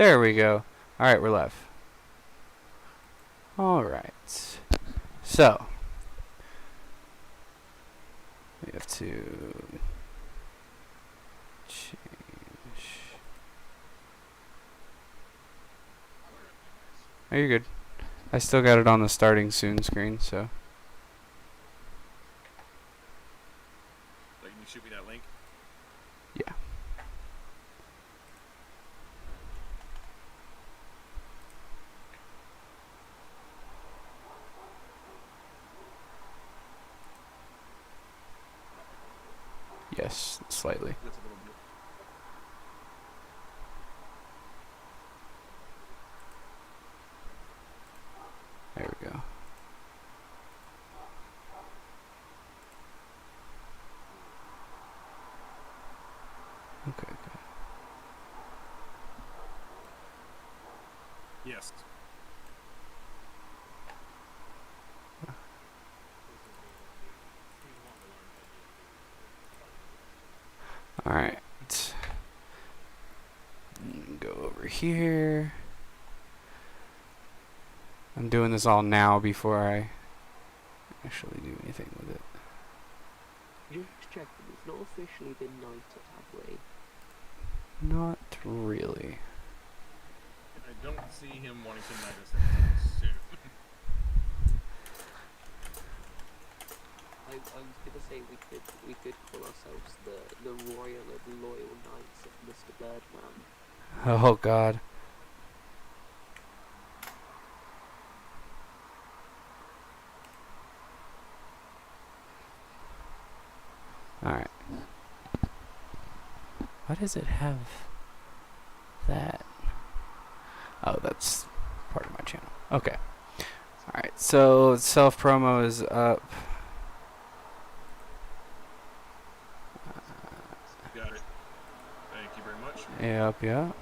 There we go. Alright, we're live. Alright. So, we have to change. Oh, you're good. I still got it on the starting soon screen, so. So can you shoot me that link? Yeah. Yes, slightly. That's a little bit. There we go. Okay, good. Yes. Alright. Go over here. I'm doing this all now before I actually do anything with it. Just checking, it's not officially been knighted, have we? Not really. I don't see him wanting to knight us anytime soon. I was gonna say we could call ourselves the royal and loyal knights of Mr. Birdman. Oh god. Alright. Why does it have that? Oh, that's part of my channel. Okay. Alright, so self promo is up. Got it. Thank you very much. Yep.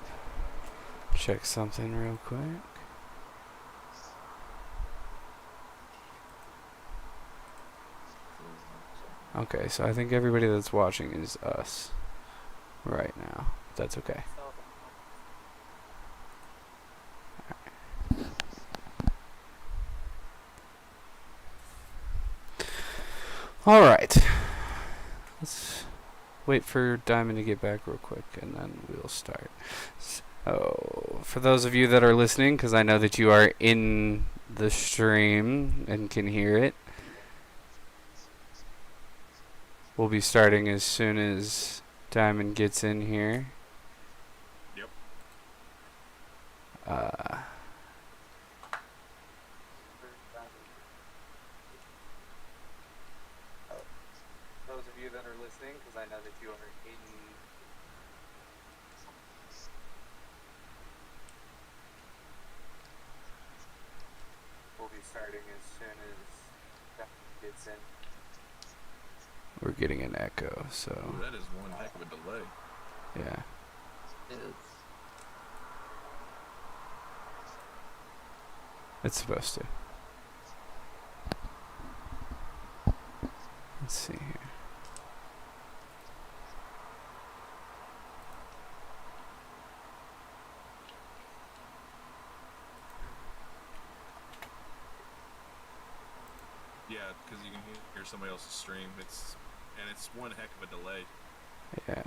Check something real quick. Okay, so I think everybody that's watching is us right now. That's okay. Alright. Let's wait for Diamond to get back real quick and then we'll start. So, for those of you that are listening, because I know that you are in the stream and can hear it, we'll be starting as soon as Diamond gets in here. Yep. Those of you that are listening, because I know that you are in. We'll be starting as soon as Diamond gets in. We're getting an echo, so. Ooh, that is one heck of a delay. Yeah. It's supposed to. Let's see here. Yeah, because you can hear somebody else's stream. It's one heck of a delay. Yeah.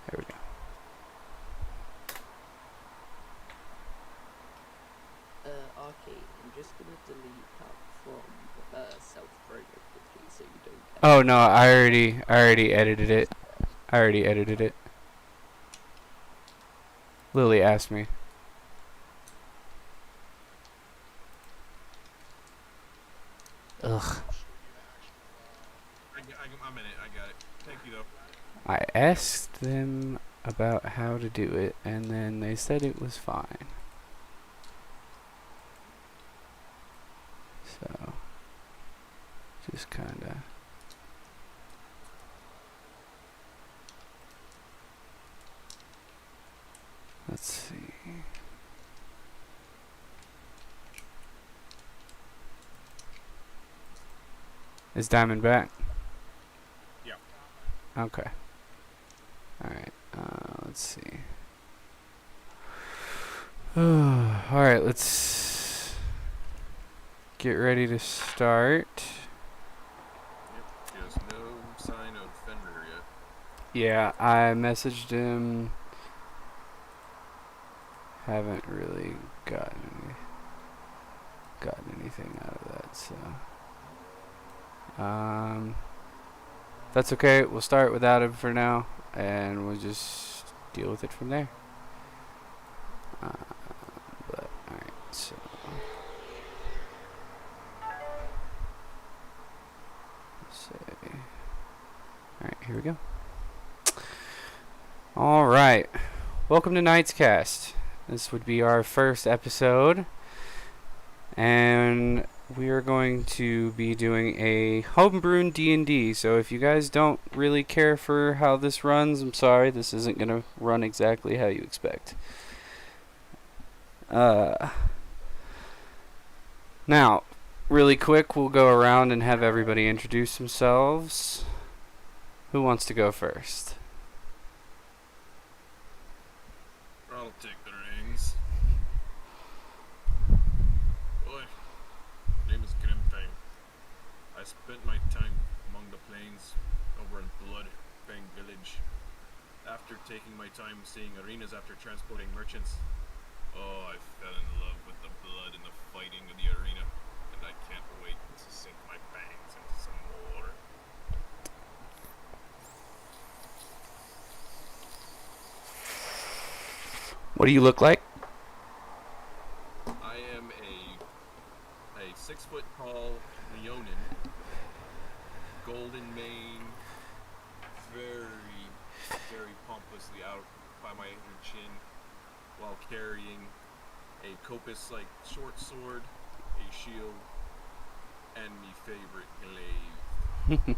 There we go. Arcade, I'm just gonna delete that from self-promo quickly so you don't get. Oh no, I already edited it. Lily asked me. Ugh. I'm in it. I got it. Thank you, though. I asked them about how to do it, and then they said it was fine. So, just kinda. Let's see. Is Diamond back? Yeah. Okay. Alright, let's see. Alright, let's get ready to start. Yep. Just no sign of Fenrir yet. Yeah, I messaged him. Haven't really gotten anything out of that, so that's okay. We'll start without him for now, and we'll just deal with it from there. But alright, so let's say, alright, here we go. Alright, welcome to KnightsCast. This would be our first episode, and we are going to be doing a homebrew D&D. So if you guys don't really care for how this runs, I'm sorry, this isn't going to run exactly how you expect. Now, really quick, we'll go around and have everybody introduce themselves. Who wants to go first? I'll take the reins. Boy, name is Grimfang. I spent my time among the plains over in Bloodfang village. After taking my time seeing arenas after transporting merchants, I fell in love with the blood and the fighting of the arena, and I can't wait to sink my fangs into some more. What do you look like? I am a 6 foot tall Leonin, golden mane, very, very pompously out by my chin, while carrying a coppice like short sword, a shield, and my favorite glaive.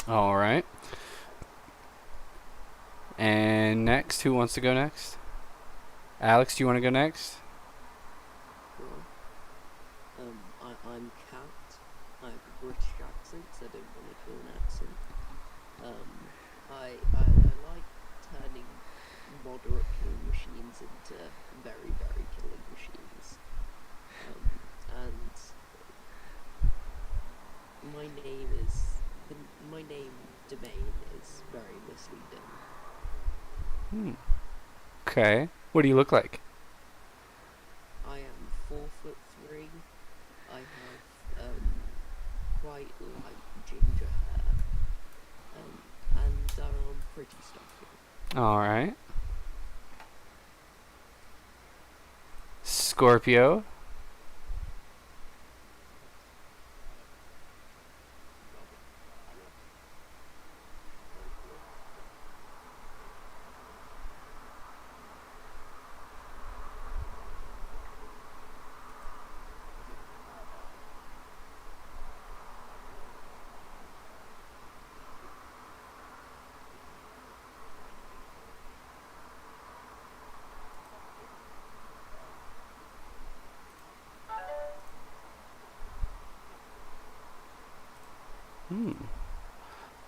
Alright. And next, who wants to go next? Alex, do you want to go next? Sure. I'm Cat. I have a British accent, so I don't want to do an accent. I like turning moderate killing machines into very, very killing machines. And my name domain is very misleading. Okay. What do you look like? I am 4'3". I have quite light ginger hair, and I'm pretty stocky. Alright. Scorpio.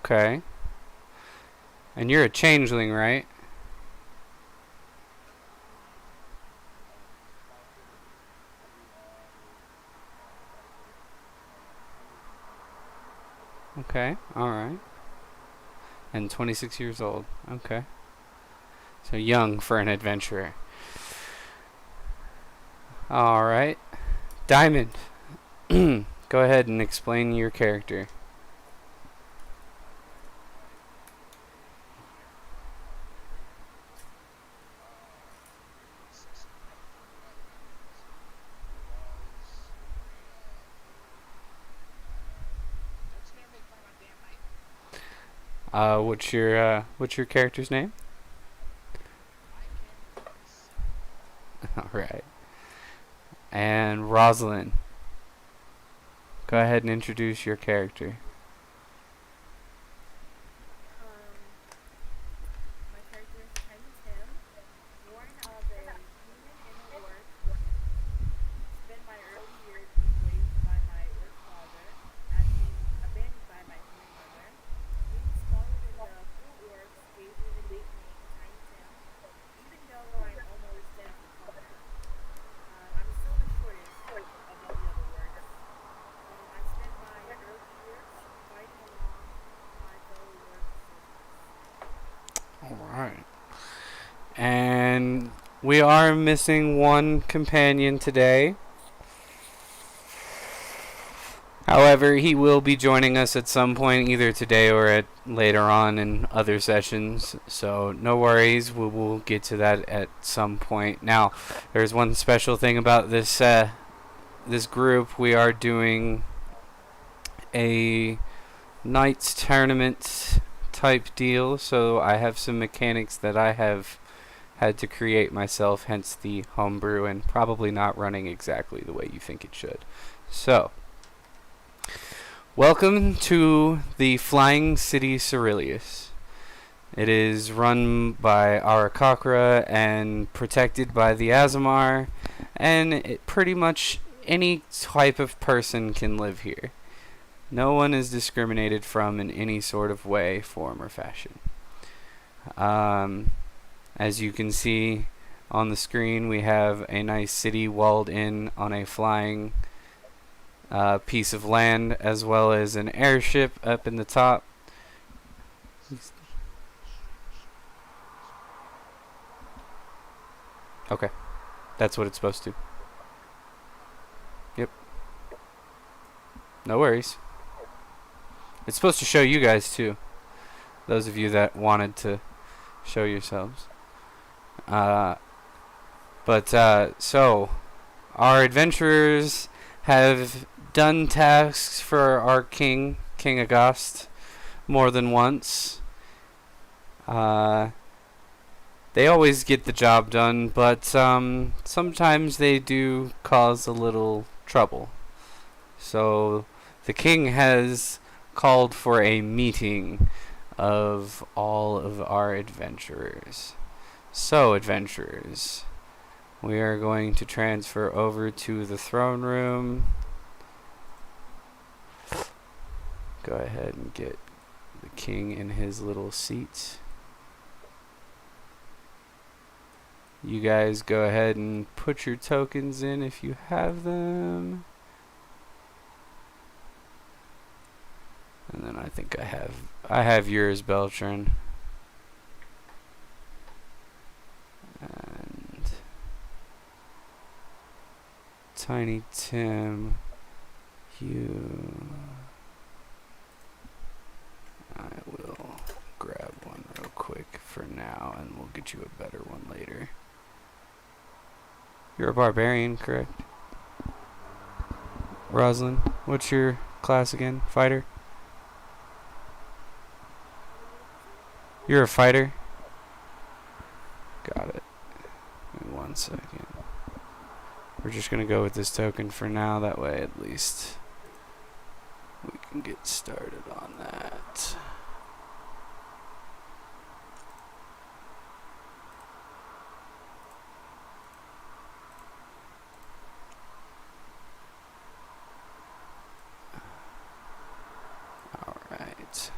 Okay. And you're a changeling, right? Okay, alright. And 26 years old. Okay. So young for an adventurer. Alright. Diamond. Go ahead and explain your character. What's your character's name? Alright. And Rosalind. Go ahead and introduce your character. My character is Tiny Tim, born of a human and a orc. Spent my early years being raised by my orc we are missing one companion today. However, he will be joining us at some point, either today or at later on in other sessions. So no worries, we will get to that at some point. Now, there's one special thing about this this group. We are doing a Knights tournament type deal, so I have some mechanics that I have had to create myself, hence the homebrew, and probably not running exactly the way you think it should. So, welcome to the Flying City Ceruleus. It is run by Arakakra and protected by the Azamar, and pretty much any type of person can live here. No one is discriminated from in any sort of way, form, or fashion. As you can see on the screen, we have a nice city walled in on a flying piece of land, as well as an airship up in the top. Okay, that's what it's supposed to. Yep. No worries. It's supposed to show you guys too, those of you that wanted to show yourselves. So our adventurers have done tasks for our King August, more than once. They always get the job done, but sometimes they do cause a little trouble. So the king has called for a meeting of all of our adventurers. So, adventurers, we are going to transfer over to the throne room. Go ahead and get the king in his little seat. You guys go ahead and put your tokens in if you have them. And then I think I have yours, Beltran. And Tiny Tim, I will grab one real quick for now, and we'll get you a better one later. You're a barbarian, correct? Roslyn, what's your class again? Fighter? You're a fighter? Got it. Give me 1 second. We're just going to go with this token for now. That way, at least, we can get started on that. Alright.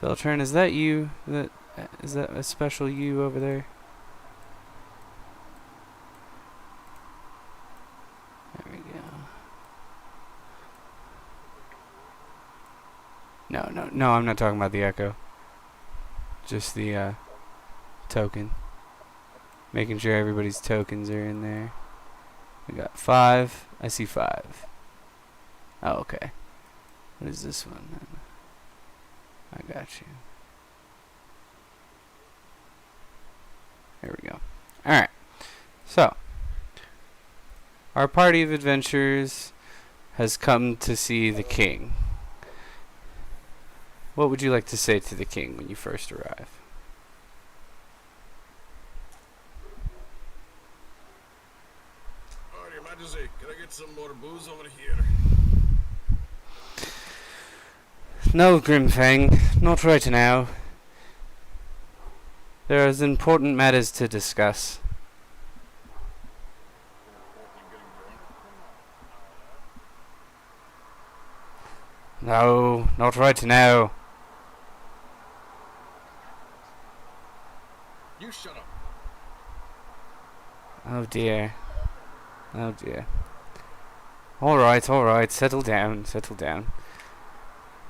Beltran, is that you? Is that a special you over there? There we go. No, I'm not talking about the echo. Just the token. Making sure everybody's tokens are in there. We got 5. I see 5. Oh, okay. What is this one then? I got you. There we go. Alright. So, our party of adventurers has come to see the king. What would you like to say to the king when you first arrive? Oh, Your Majesty, can I get some more booze over here? No, Grimfang, not right now. There is important matters to discuss. No, not right now. You shut up. Oh dear. Oh dear. Alright, settle down.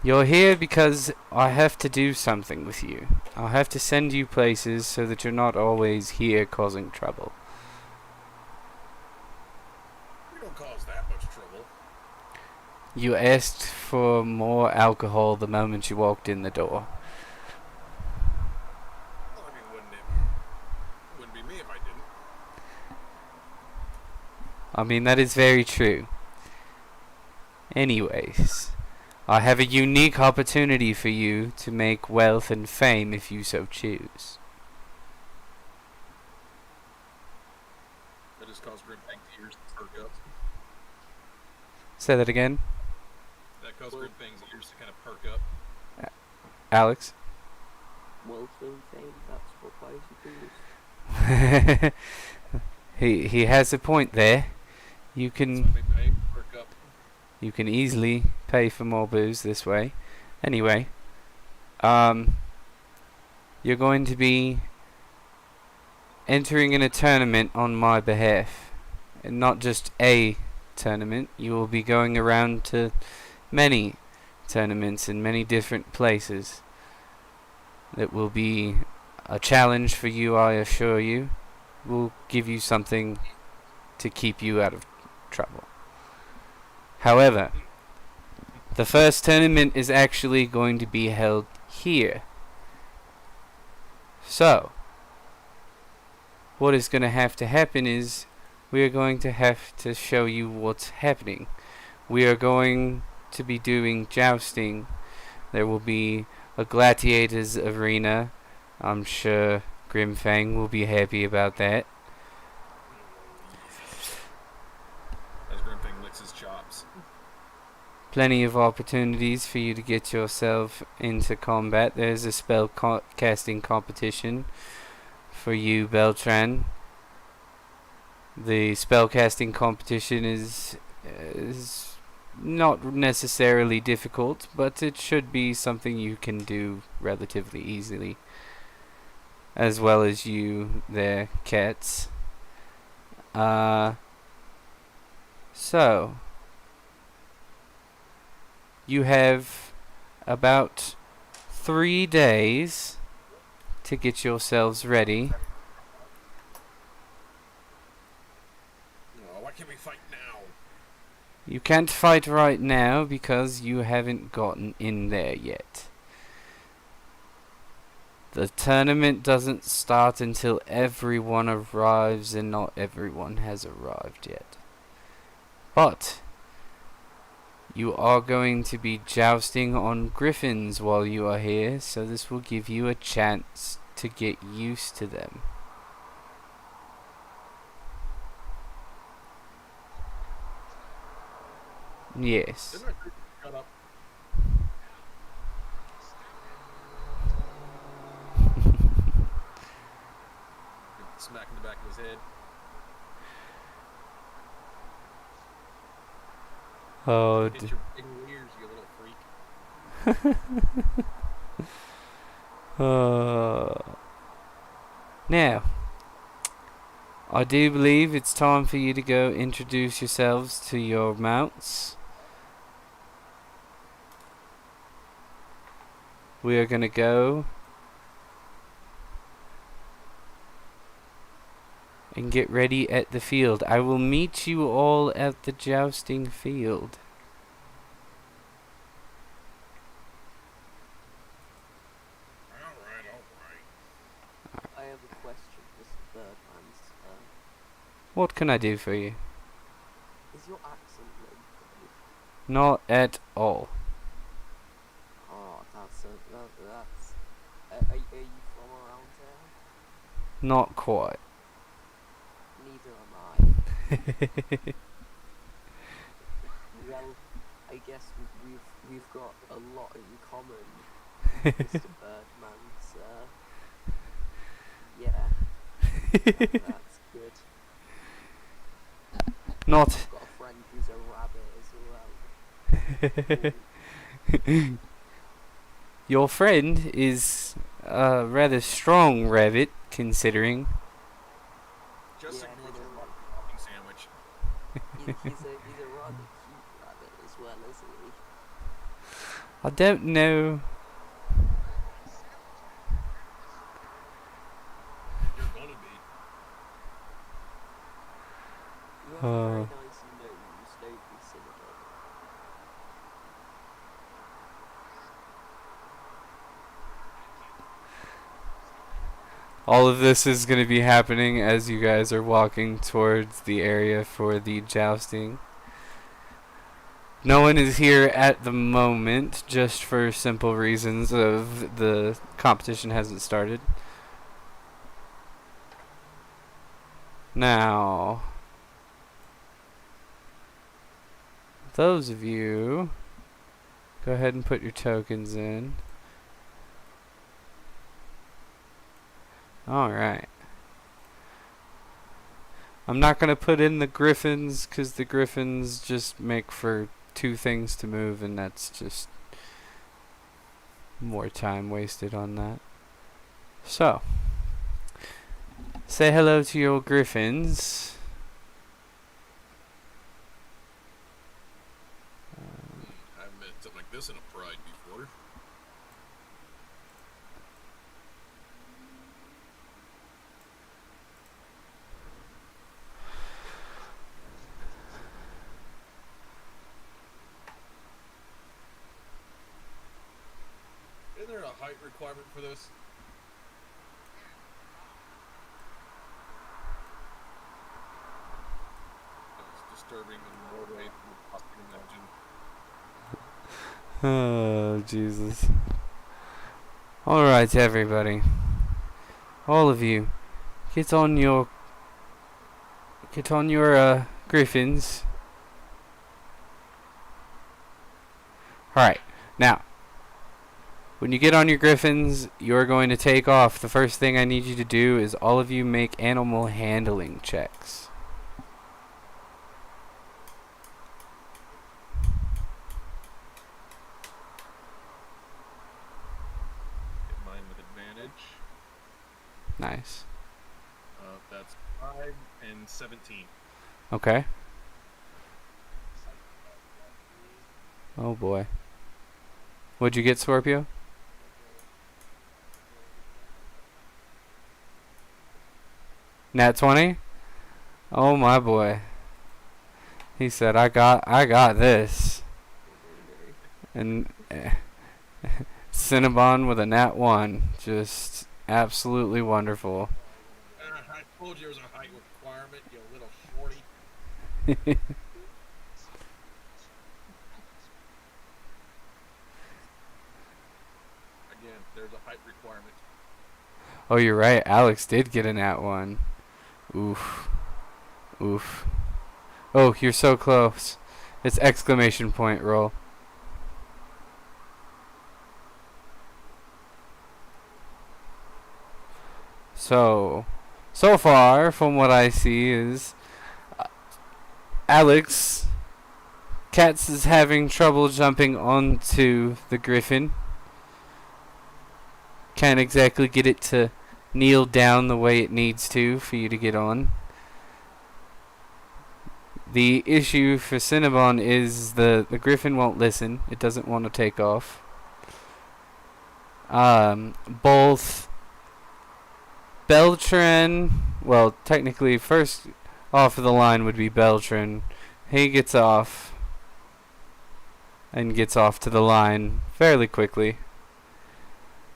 You're here because I have to do something with you. I'll have to send you places so that you're not always here causing trouble. We don't cause that much trouble. You asked for more alcohol the moment you walked in the door. Well, I mean, wouldn't be me if I didn't. I mean, that is very true. Anyways, I have a unique opportunity for you to make wealth and fame if you so choose. That just caused Grimfang's ears to perk up. Say that again, That caused Grimfang's ears to kind of perk up. Alex. Wealth and fame, that's what bicycles. He has a point there. You That's can what they pay, perk up. you can easily pay for more booze this way. Anyway, you're going to be entering in a tournament on my behalf, and not just a tournament. You will be going around to many tournaments in many different places. It will be a challenge for you, I assure you. We'll give you something to keep you out of trouble. However, the first tournament is actually going to be held here. So, what is going to have to happen is we are going to have to show you what's happening. We are going to be doing jousting. There will be a gladiators arena. I'm sure Grimfang will be happy about that. As Grimfang licks his chops. Plenty of opportunities for you to get yourself into combat. There's a spell casting competition for you, Beltran. The spell casting competition is not necessarily difficult, but it should be something you can do relatively easily. As well as you there, cats. So, you have about 3 days to get yourselves ready. Oh, why can't we fight now? You can't fight right now because you haven't gotten in there yet. The tournament doesn't start until everyone arrives, and not everyone has arrived yet. But you are going to be jousting on griffins while you are here, so this will give you a chance to get used to them. Yes. Didn't I shut up? Smack in the back of his head. Oh, Hit your big ears, you little freak. Now, I do believe it's time for you to go introduce yourselves to your mounts. We are going to go and get ready at the field. I will meet you all at the jousting field. Alright. I have a question, Mr. Birdman's. What can I do for you? Is your accent local? Not at all. Oh, that's are you from around here? Not quite. Neither am I. Well, I guess we've got a lot in common, Mr. Birdman's. Yeah, that's good. Not. I've got a friend who's a rabbit as well. Your friend is a rather strong rabbit, considering. Just Yeah, ignore he's the a- fucking sandwich. He's a rather cute rabbit as well, isn't he? I don't know You have a very nice nose, don't you, Cinnabon? All of this is going to be happening as you guys are walking towards the area for the jousting. No one is here at the moment, just for simple reasons of the competition hasn't started. Now, those of you, go ahead and put your tokens in. Alright. I'm not going to put in the griffins because the griffins just make for 2 things to move, and that's just more time wasted on that. So, say hello to your griffins. I haven't met something like this in a pride before. Isn't there a height requirement for this? It's disturbing in more ways than you possibly imagine. Oh, Jesus. Alright, everybody. All of you, get on your griffins. Alright, now, when you get on your griffins, you're going to take off. The first thing I need you to do is all of you make animal handling checks. Get mine with advantage. Nice. That's 5 and 17. Okay. Oh boy. What'd you get, Scorpio? Nat 20? Oh my boy. He said, I got this. And Cinnabon with a nat 1. Just absolutely wonderful. I told you there was a height requirement, you little shorty. Again, there's a height requirement. Oh, you're right. Alex did get a nat 1. Oof. Oof. Oh, you're so close. It's exclamation point roll. So far, from what I see, is Alex Katz is having trouble jumping onto the griffin. Can't exactly get it to kneel down the way it needs to for you to get on. The issue for Cinnabon is the griffin won't listen. It doesn't want to take off. Both Beltran, well, technically first off of the line would be Beltran. He gets off and gets off to the line fairly quickly.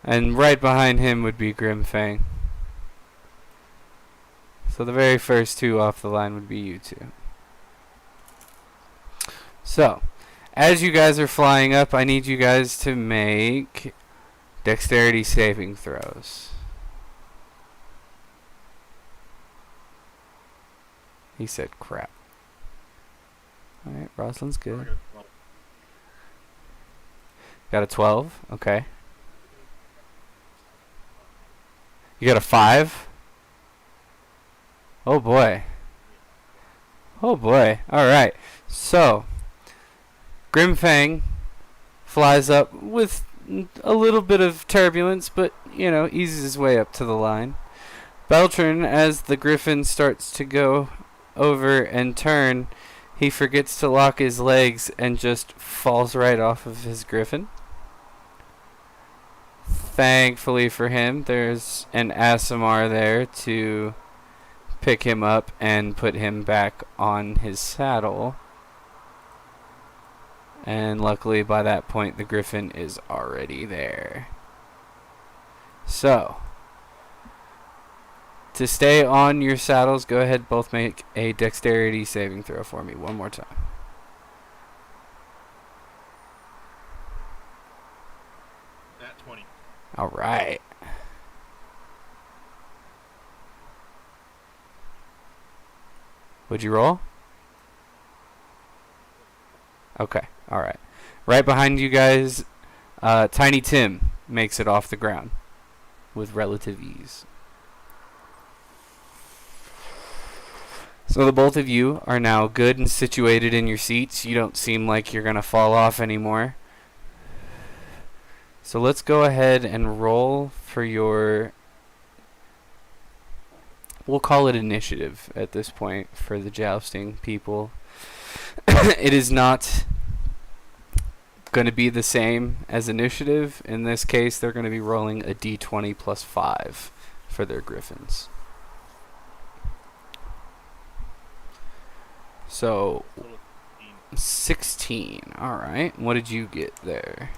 And right behind him would be Grimfang. So the very first 2 off the line would be you 2. So, as you guys are flying up, I need you guys to make dexterity saving throws. He said crap. Alright, Rosalind's good. Got a 12? Okay. You got a 5? Oh boy. Oh boy. Alright. So, Grimfang flies up with a little bit of turbulence, but, you know, eases his way up to the line. Beltran, as the griffin starts to go over and turn, he forgets to lock his legs and just falls right off of his griffin. Thankfully for him, there's an Asimar there to pick him up and put him back on his saddle. And luckily by that point the griffin is already there. So, to stay on your saddles, go ahead, both make a dexterity saving throw for me one more time. At 20. Alright. Would you roll? Okay, alright. Right behind you guys, Tiny Tim makes it off the ground with relative ease. So the both of you are now good and situated in your seats. You don't seem like you're going to fall off anymore. So let's go ahead and roll for your... We'll call it initiative at this point for the jousting people. It is not going to be the same as initiative. In this case, they're going to be rolling a d20 plus 5 for their griffins. So, 16. Alright. What did you get there?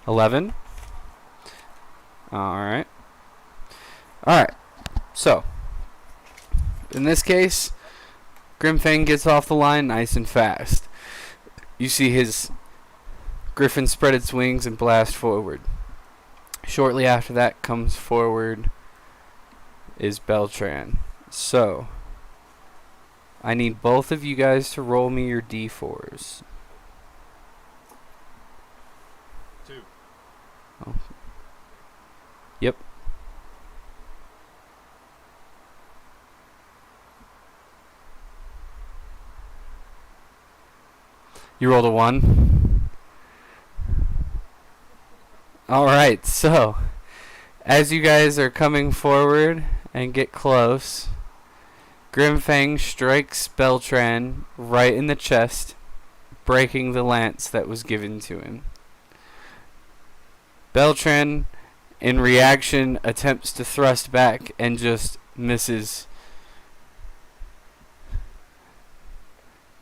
$11. Alright. Alright. So, in this case, Grimfang gets off the line nice and fast. You see his griffin spread its wings and blast forward. Shortly after that comes forward is Beltran. So, I need both of you guys to roll me your d4s. 2. Oh. Yep. You rolled a 1. Alright, so as you guys are coming forward and get close, Grimfang strikes Beltran right in the chest, breaking the lance that was given to him. Beltran, in reaction, attempts to thrust back and just misses.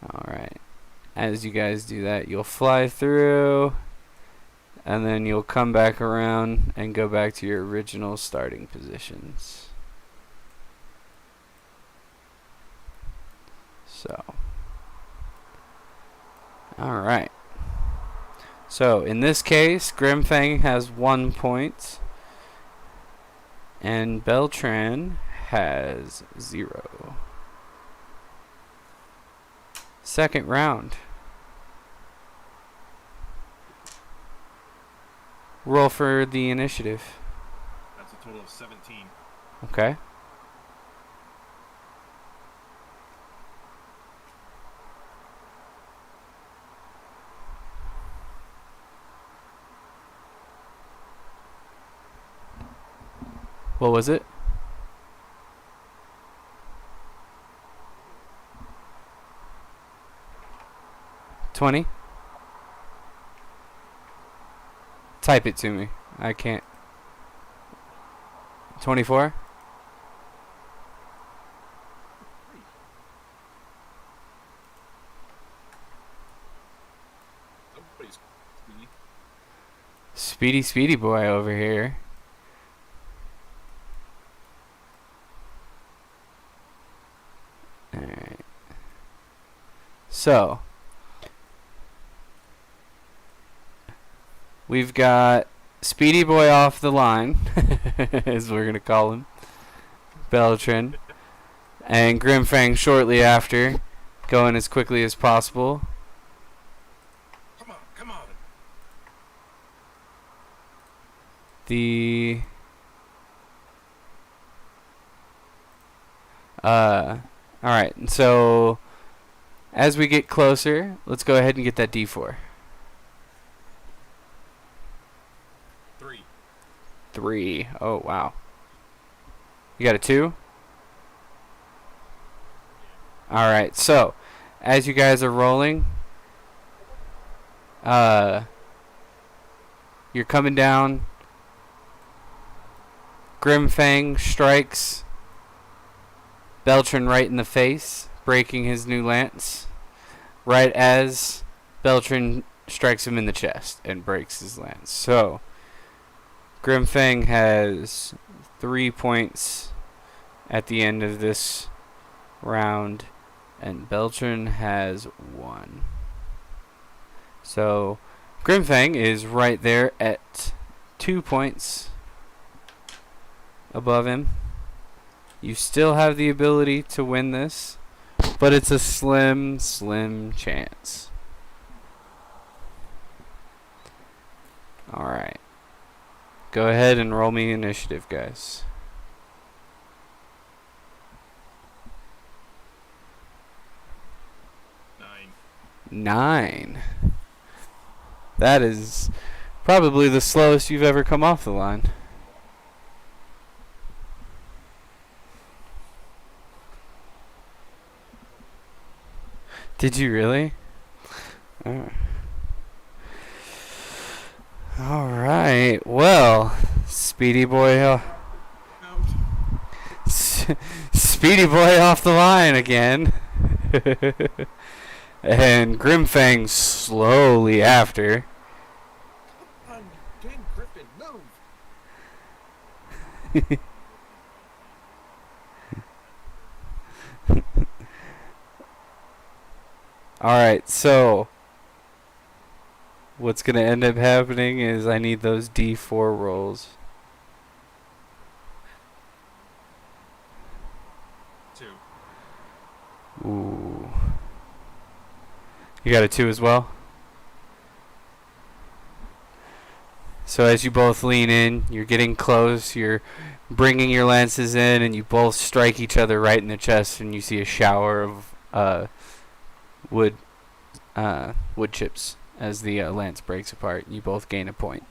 Alright. As you guys do that, you'll fly through, and then you'll come back around and go back to your original starting positions. So, alright. So, in this case, Grimfang has 1 point, and Beltran has 0. Second round. Roll for the initiative. That's a total of 17. Okay. What was it? $20? Type it to me. I can't. 24? Somebody's speedy. Speedy boy over here. Alright. So, we've got Speedy Boy off the line, as we're going to call him, Beltran, and Grimfang shortly after, going as quickly as possible. Come on. Alright, so as we get closer, let's go ahead and get that D4. 3. 3. Oh, wow. You got a 2? Alright, so as you guys are rolling, You're coming down. Grimfang strikes Beltran right in the face, breaking his new lance. Right as Beltran strikes him in the chest and breaks his lance. So, Grimfang has 3 points at the end of this round, and Beltran has 1. So, Grimfang is right there at 2 points above him. You still have the ability to win this, but it's a slim, slim chance. Alright. Go ahead and roll me initiative, guys. 9. That is probably the slowest you've ever come off the line. Did you really? Alright, well, Speedy Boy, Speedy Boy off the line again. And Grimfang slowly after. Come on, you dang Griffin, move! Alright, so what's going to end up happening is I need those D4 rolls. 2. Ooh. You got a 2 as well? So as you both lean in, you're getting close, you're bringing your lances in, and you both strike each other right in the chest, and you see a shower of wood chips as the lance breaks apart. You both gain a point.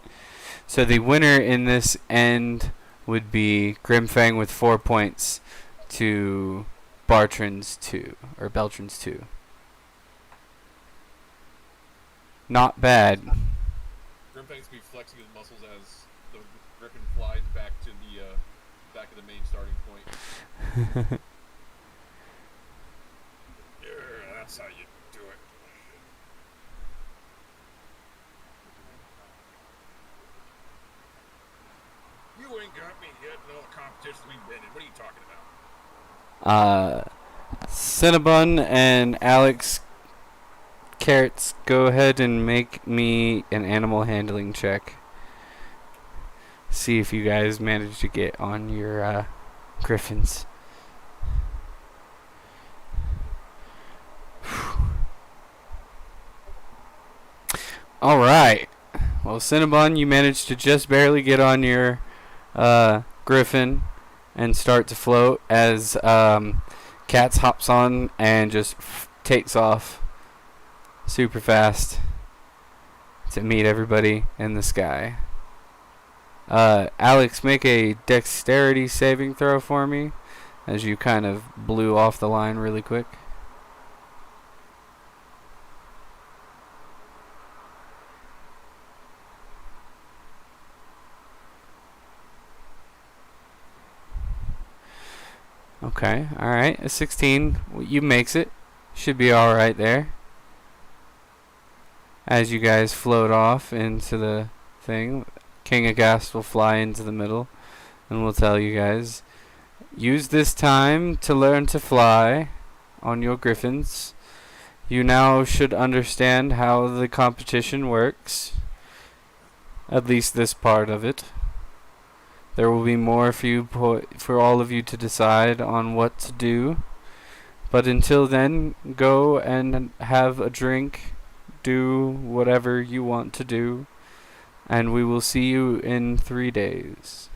So the winner in this end would be Grimfang with 4 points to Beltran's 2. Not bad. Grimfang's be flexing his muscles as the Griffin flies back to the back of the main starting point. Yeah, that's how you do it. You ain't got me yet in all the competitions we've been in. What are you talking about? Cinnabon and Alex Carrots, go ahead and make me an animal handling check. See if you guys manage to get on your griffins. Alright. Well, Cinnabon, you managed to just barely get on your griffin and start to float as Cats hops on and just takes off super fast to meet everybody in the sky. Alex, make a dexterity saving throw for me as you kind of blew off the line really quick. Okay, alright, a 16. You makes it. Should be alright there. As you guys float off into the thing, King Agast will fly into the middle and will tell you guys, use this time to learn to fly on your griffins. You now should understand how the competition works. At least this part of it. There will be more for all of you to decide on what to do. But until then, go and have a drink. Do whatever you want to do. And we will see you in 3 days.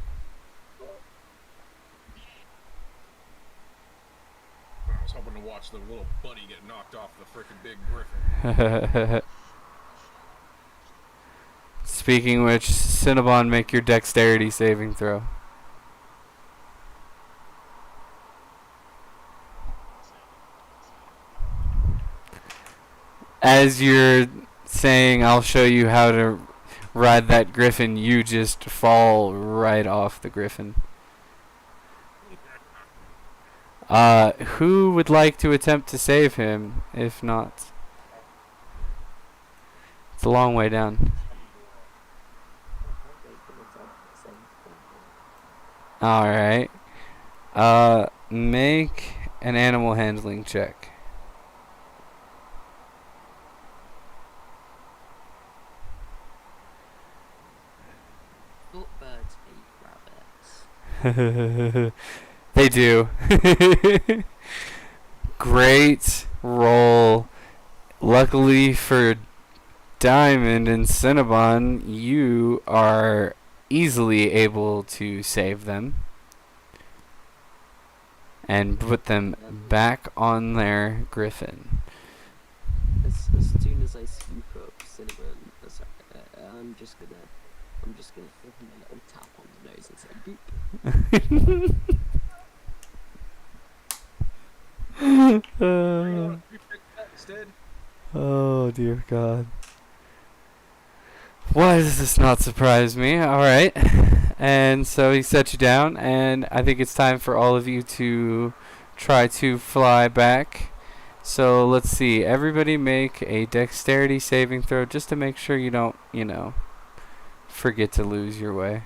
I was hoping to watch the little buddy get knocked off the frickin' big Griffin. Speaking which, Cinnabon, make your dexterity saving throw. As you're saying, I'll show you how to ride that griffin, you just fall right off the griffin. Who would like to attempt to save him? If not, it's a long way down. Alright. Make an animal handling check. Thought birds ate rabbits. They do. Great roll. Luckily for Diamond and Cinnabon, you are easily able to save them and put them back on their griffin. As soon as I scoop up Cinnamon, I'm just gonna give him a little tap on the nose and say boop. Instead. Oh dear God. Why does this not surprise me? Alright. And so he set you down, and I think it's time for all of you to try to fly back. So let's see. Everybody make a dexterity saving throw just to make sure you don't, forget to lose your way.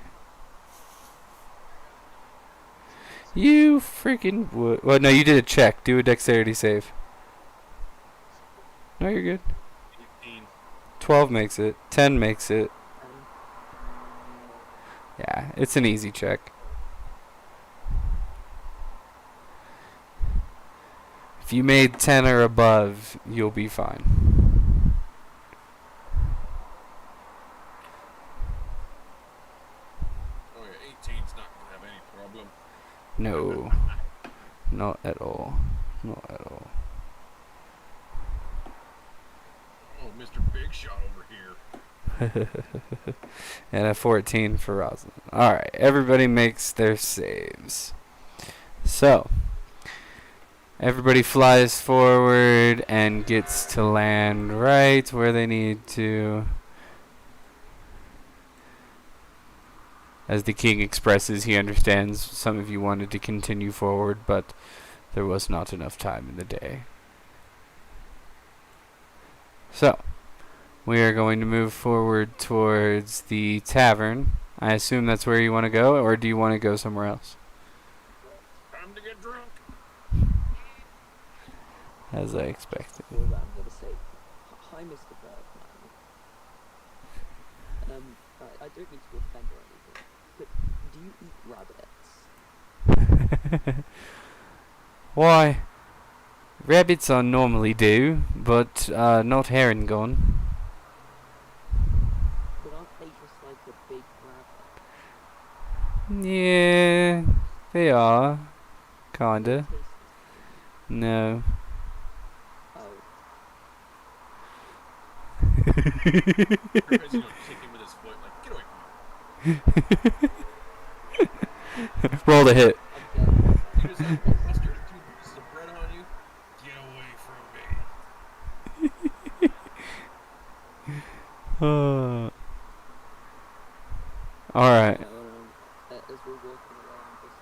You freaking would. Well, no, you did a check. Do a dexterity save. No, you're good. 18. 12 makes it. 10 makes it. Yeah, it's an easy check. If you made 10 or above, you'll be fine. Oh yeah, 18's not gonna have any problem. No. Not at all. Not at all. Oh, Mr. Big Shot over here. And a 14 for Rosalind. Alright, everybody makes their saves. So, everybody flies forward and gets to land right where they need to. As the king expresses, he understands some of you wanted to continue forward, but there was not enough time in the day. So, we are going to move forward towards the tavern. I assume that's where you want to go, or do you want to go somewhere else? Time to get drunk. As I expected. Before that, I'm gonna say, hi, Mr. Birdman. I don't mean to offend or anything, but do you eat rabbits? Why, rabbits I normally do, but not herringon. But aren't they just like a big rabbit? Yeah, they are. Kinda. Taste the same. No. Oh, Everybody's gonna kick him with his foot, like, get away from me. Roll the hit. I'm getting You just have one mustard and 2 pieces of bread on you. Get away from me. Alright. as we're walking along, I'm just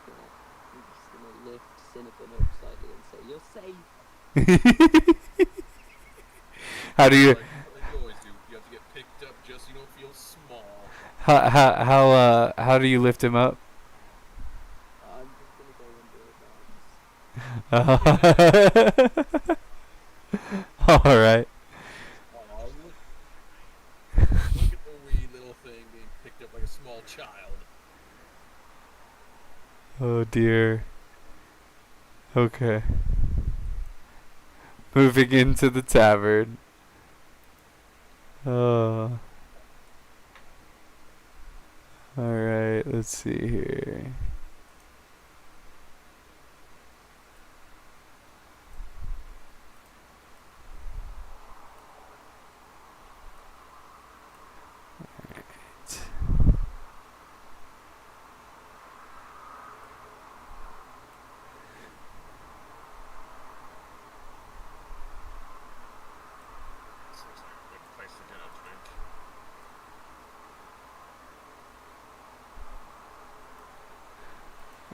gonna lift Cinnabon up slightly and say, "You're safe." How do you Like you always do. You have to get picked up just so you don't feel small. how do you lift him up? I'm just gonna go under his arms. Alright. Aw, look at the wee little thing being picked up like a small child. Oh dear. Okay. Moving into the tavern. Alright, let's see here. Seems like a good place to get a drink.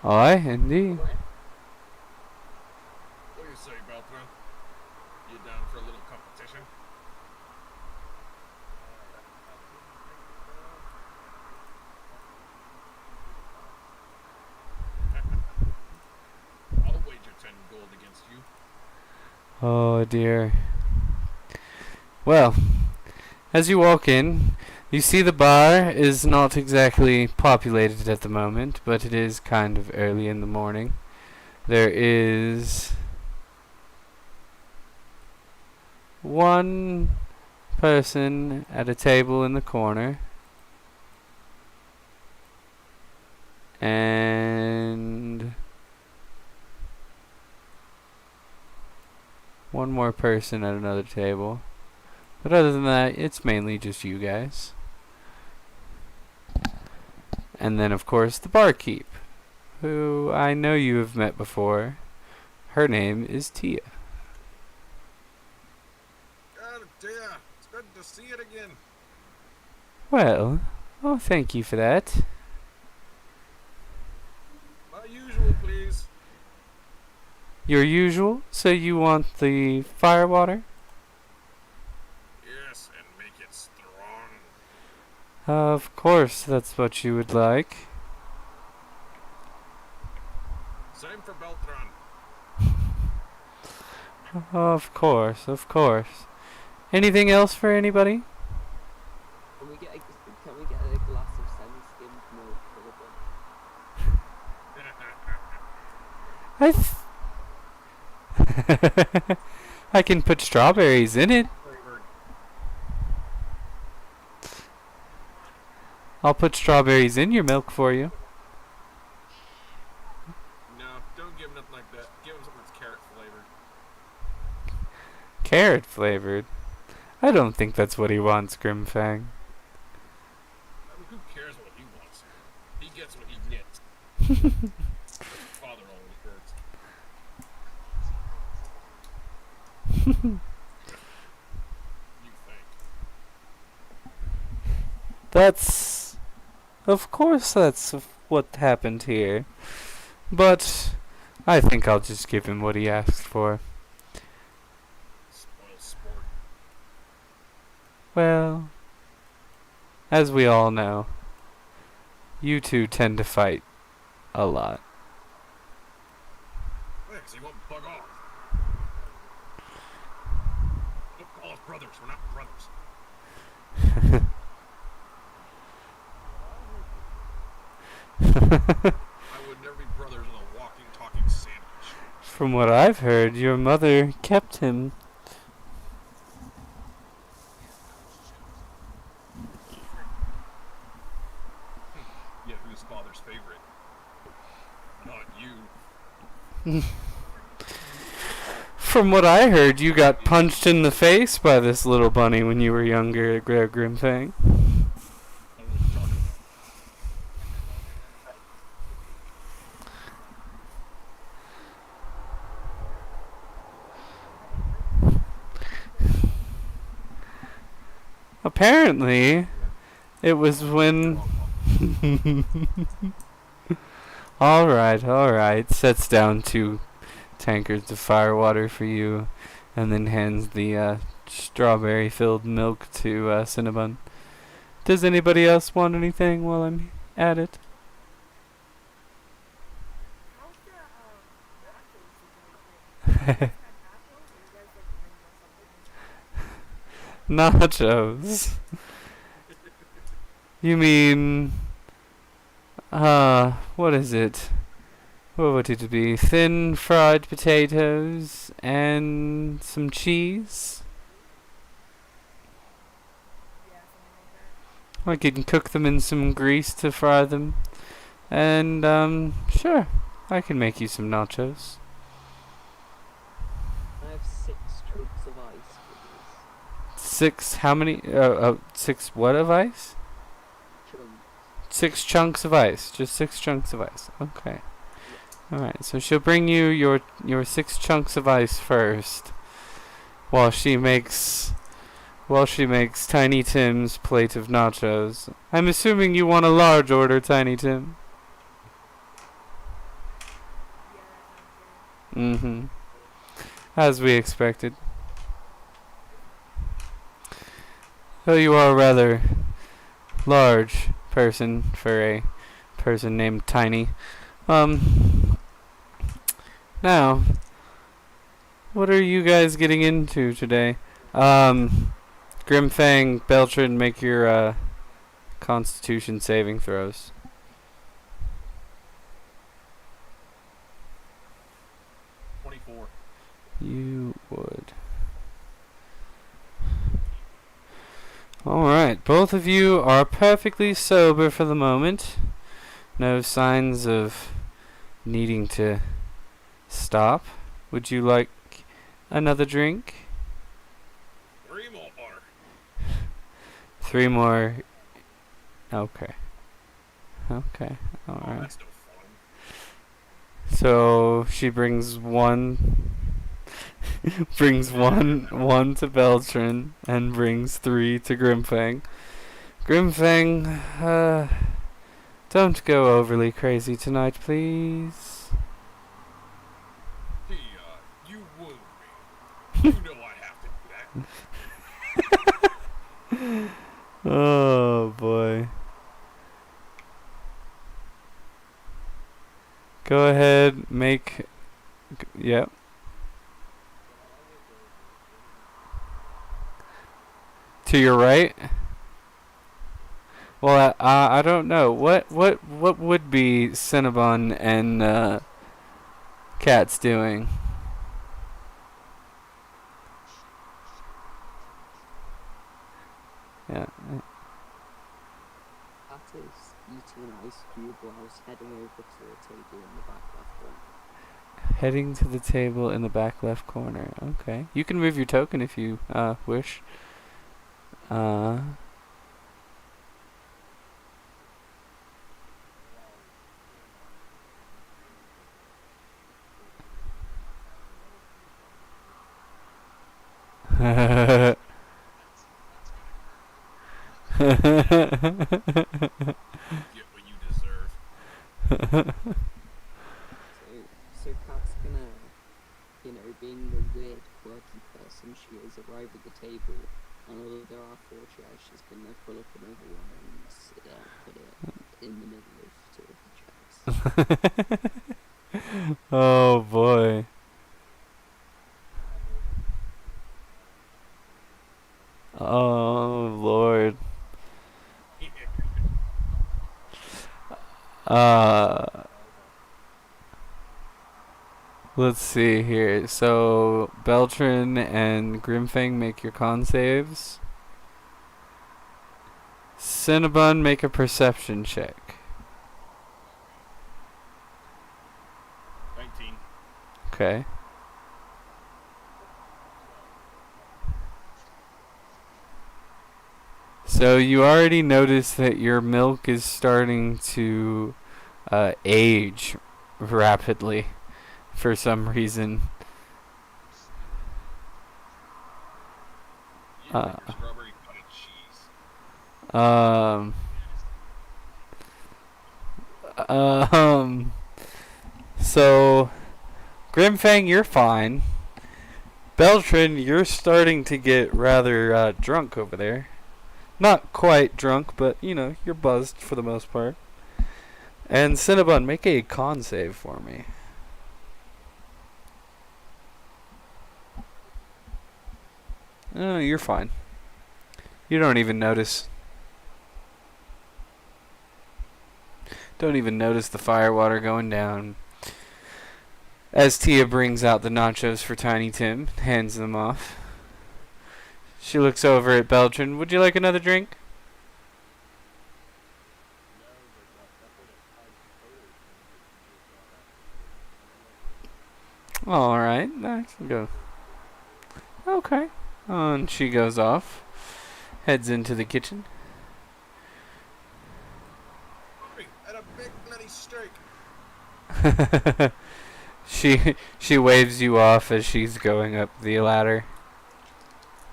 Aye, indeed. What do you say, Beltran? You down for a little competition? I'll wager 10 gold against you. Oh dear. Well, as you walk in, you see the bar is not exactly populated at the moment, but it is kind of early in the morning. There is one person at a table in the corner, and one more person at another table. But other than that, it's mainly just you guys. And then, of course, the barkeep, who I know you have met before. Her name is Tia. God, dear, it's good to see it again. Well, oh, thank you for that. My usual, please. Your usual? So you want the firewater? Yes, and make it strong. Of course, that's what you would like. Same for Beltran. Of course, of course. Anything else for anybody? Can we get a glass of semi-skimmed milk for the bun? I can put strawberries in it. Flavored. I'll put strawberries in your milk for you. No, don't give him nothing like that. Give him something that's carrot flavored. Carrot flavored? I don't think that's what he wants, Grimfang. I mean, who cares what he wants? He gets what he gets. Father always hurts. You think? That's... Of course that's what happened here. But I think I'll just give him what he asked for. Spoil sport. Well, as we all know, you two tend to fight a lot. Yeah, 'cause he won't bug off. Don't call us brothers. We're not brothers. I would never be brothers with a walking, talking sandwich. From what I've heard, your mother kept him. Yeah, who's father's favorite? Not you. From what I heard, you got punched in the face by this little bunny when you were younger, Grimfang. I don't know what you're talking about. Apparently, it was when... Alright. Sets down 2 tankards of firewater for you, and then hands the strawberry-filled milk to Cinnabon. Does anybody else want anything while I'm at it? How's the nachos you guys get? You guys got nachos or you guys like bring us something? Nachos. You mean... what is it? What would it be? Thin fried potatoes and some cheese? Yeah, something like that. I can cook them in some grease to fry them. And, sure. I can make you some nachos. I have 6 chunks of ice, please. 6, how many? 6 what of ice? Chunks. 6 chunks of ice. Just 6 chunks of ice. Okay. Alright, so she'll bring you your 6 chunks of ice first. While she makes Tiny Tim's plate of nachos. I'm assuming you want a large order, Tiny Tim. Mm-hmm. As we expected. Though you are a rather large person for a person named Tiny. Now, what are you guys getting into today? Grimfang, Beltran, make your Constitution saving throws. 24. You would. Alright, both of you are perfectly sober for the moment. No signs of needing to stop. Would you like another drink? 3 more. 3 more. Okay. Okay. Oh, Alright. that's no fun. So she brings one one to Beltran and brings 3 to Grimfang. Grimfang, don't go overly crazy tonight, please. Hey, you wound me. You know I have to do that. Oh boy. Go ahead, make. Yep. To your right. Well, I don't know. What would be Cinnabon and Cat's doing? Yeah. That is eating an ice cube whilst heading over to the table in the back left corner. Heading to the table in the back left corner. Okay. You can move your token if you wish. Get what you deserve. So Kat's gonna, being the weird, quirky person she is, arrive at the table, and although there are 4 chairs, she's gonna pull up another one and put it in the middle of 2 of the chairs. Oh boy. Oh Lord. Let's see here. So Beltran and Grimfang make your con saves. Cinnabon, make a perception check. 19. Okay. So you already notice that your milk is starting to age rapidly for some reason. You like your strawberry cottage cheese. So Grimfang, you're fine. Beltran, you're starting to get rather drunk over there. Not quite drunk, but you're buzzed for the most part. And Cinnabon, make a con save for me. Oh, you're fine. You don't even notice. Don't even notice the firewater going down. As Tia brings out the nachos for Tiny Tim, hands them off. She looks over at Beltran. Would you like another drink? Alright, I can go. Okay. And she goes off. Heads into the kitchen. And a big bloody steak. She waves you off as she's going up the ladder.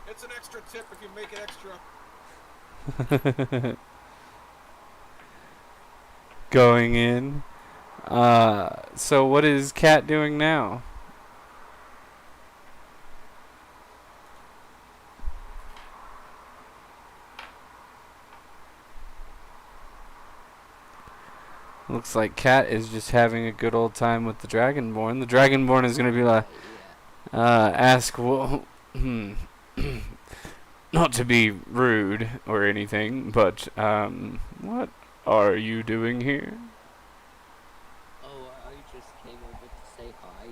It's an extra tip if you make it extra. Going in. So what is Cat doing now? Looks like Cat is just having a good old time with the Dragonborn. The Dragonborn is gonna be like, Yeah. ask, well, not to be rude or anything, but what are you doing here? Oh, I just came over to say hi.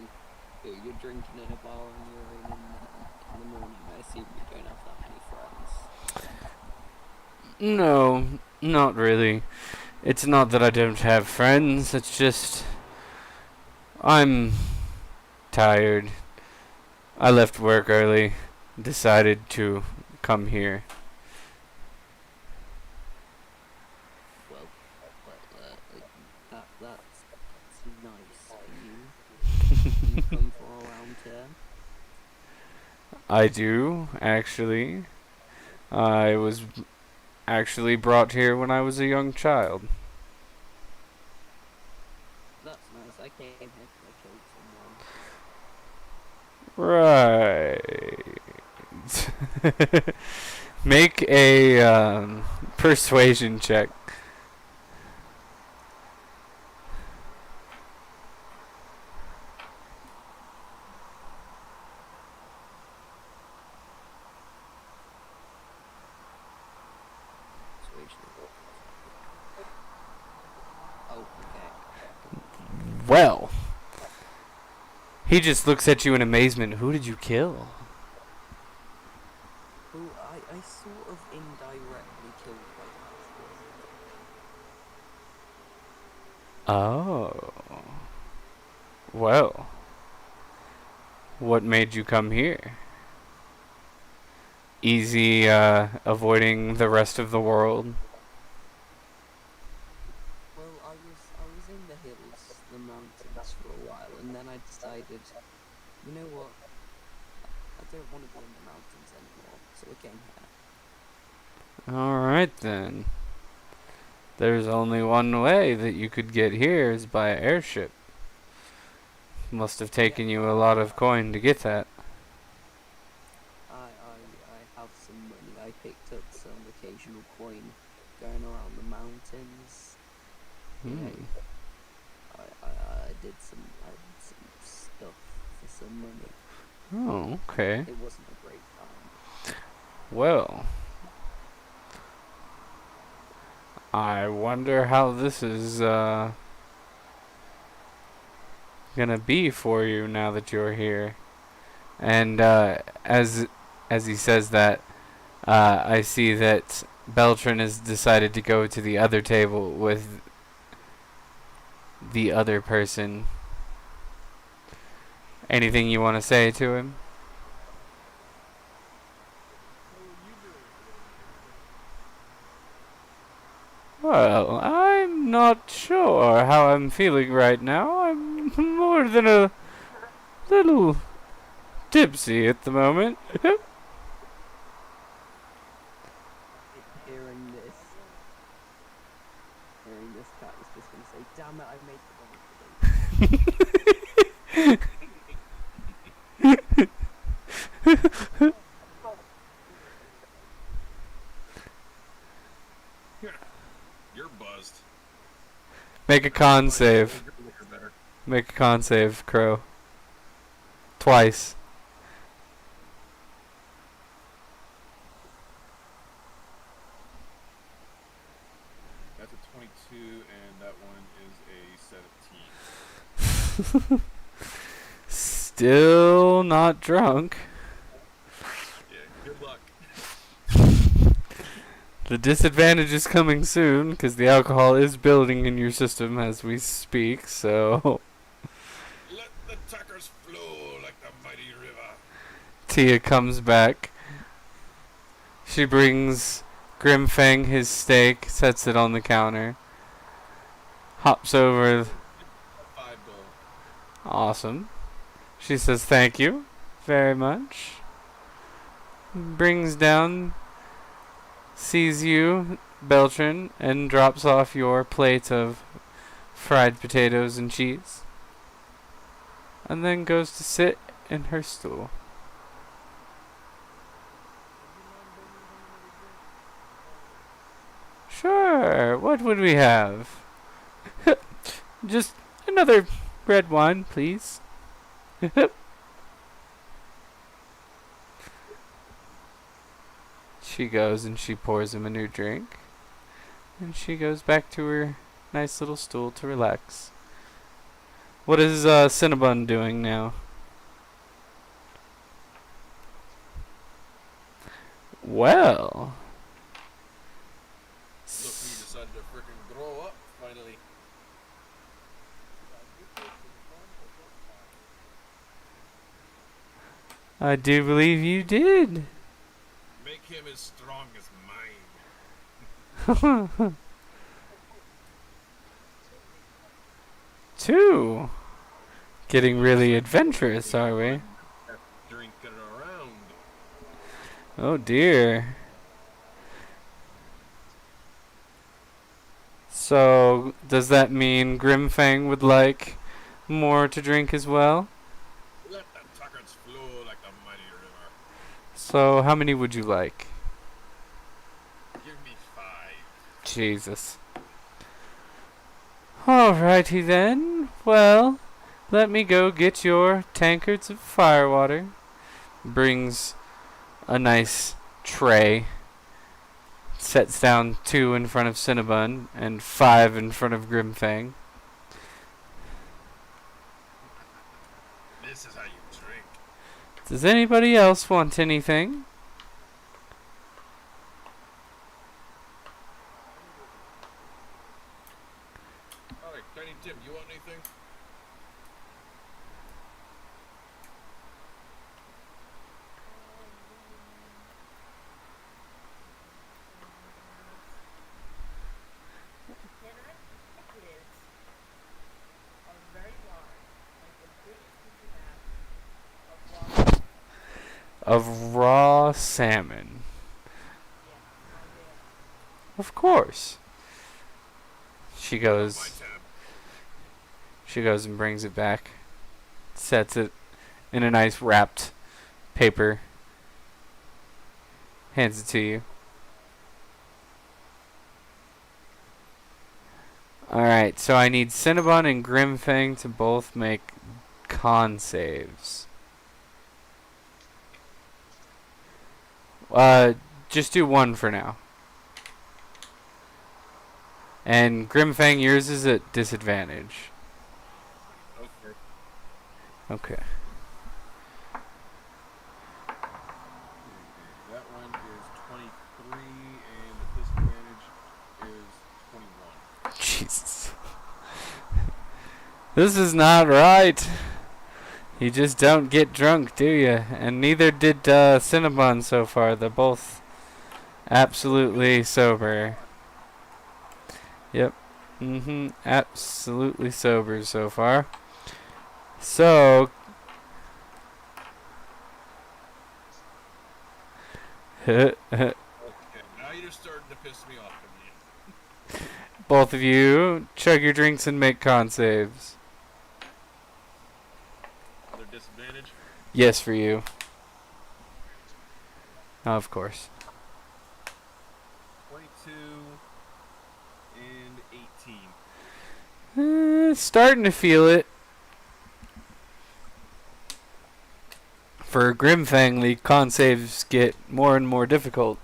You're drinking in a bar on your own in the morning. I assume you don't have that many friends. No, not really. It's not that I don't have friends. It's just I'm tired. I left work early. Decided to come here. Well, that's nice for you. You come from around here. I do, actually. I was actually brought here when I was a young child. That's nice. I came here because I killed someone. Right. Make a persuasion check. Oh, okay. Well, he just looks at you in amazement. Who did you kill? Who I sort of indirectly killed by Oh. Well, what made you come here? Easy avoiding the rest of the world? Well, I was in the hills, the mountains for a while, and then I decided, you know what? I don't want to be in the mountains anymore, so I came here. Alright then. There's only one way that you could get here is by airship. Must have taken you a lot of coin to get that. I have some money. I picked up some occasional coin going around the mountains. Yeah, I did some stuff for some money. Oh, okay. It wasn't a great time. Well, I wonder how this is gonna be for you now that you're here. And as he says that, I see that Beltran has decided to go to the other table with the other person. Anything you want to say to him? Well, I'm not sure how I'm feeling right now. I'm more than a little tipsy at the moment. Hearing this, Cat is just gonna say, "Damn it! I made the money today." You're buzzed. Make a con save. Your liquor better. Make a con save, Crow. Twice. That's a 22, and that one is a 17. Still not drunk. Yeah, good luck. The disadvantage is coming soon because the alcohol is building in your system as we speak, so. Let the tuckers flow like the mighty river. Tia comes back. She brings Grimfang his steak, sets it on the counter. Hops over. 5 gold. Awesome. She says thank you very much. Brings down, sees you, Beltran, and drops off your plate of fried potatoes and cheese. And then goes to sit in her stool. Sure, what would we have? Just another red wine, please. She goes and she pours him a new drink. And she goes back to her nice little stool to relax. What is Cinnabon doing now? Well. Look, he decided to freaking grow up finally. I do believe you did. Make him as strong as mine. 2. Getting really adventurous, are we? Drinking around. Oh dear. So, does that mean Grimfang would like more to drink as well? Let the tuckers flow like the mighty river. So, how many would you like? Give me 5. Jesus. Alrighty then. Well, let me go get your tankards of firewater. Brings a nice tray. Sets down 2 in front of Cinnabon and 5 in front of Grimfang. This is how you drink. Does anybody else want anything? Alright, Tiny Tim, you want anything? Can I get a very large, like the biggest you can have, of raw? Of raw salmon. Yeah, my bad. Of course. She My goes tab. and brings it back. Sets it in a nice wrapped paper. Hands it to you. Alright, so I need Cinnabon and Grimfang to both make con saves. Just do 1 for now. And Grimfang, yours is at disadvantage. Okay. Okay. That one is 23, and the disadvantage is 21. Jesus. This is not right. You just don't get drunk, do you? And neither did Cinnabon so far. They're both absolutely sober. Yep. Absolutely sober so far. So. Okay, now you're starting to piss me off again. Both of you chug your drinks and make con saves. Other disadvantage? Yes, for you. Of course. 22 and 18. Starting to feel it. For Grimfang, the con saves get more and more difficult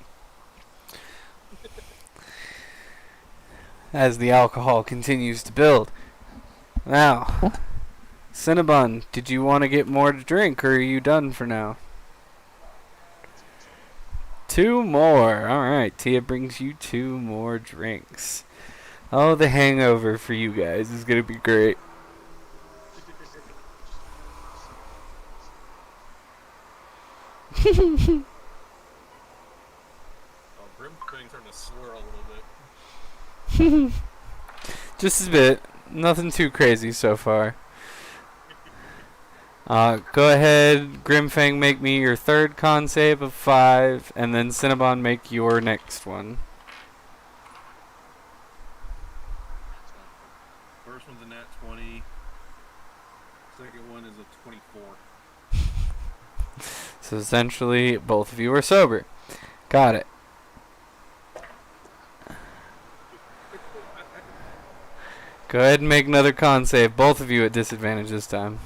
as the alcohol continues to build. Now, Cinnabon, did you want to get more to drink, or are you done for now? 2 more. Alright, Tia brings you 2 more drinks. Oh, the hangover for you guys is going to be great. Oh, Grimfang's starting to slur a little bit. Just a bit. Nothing too crazy so far. Go ahead, Grimfang, make me your 3rd con save of 5, and then Cinnabon make your next one. First one's a nat 20. Second one is a 24. So essentially, both of you are sober. Got it. Go ahead and make another con save. Both of you at disadvantage this time.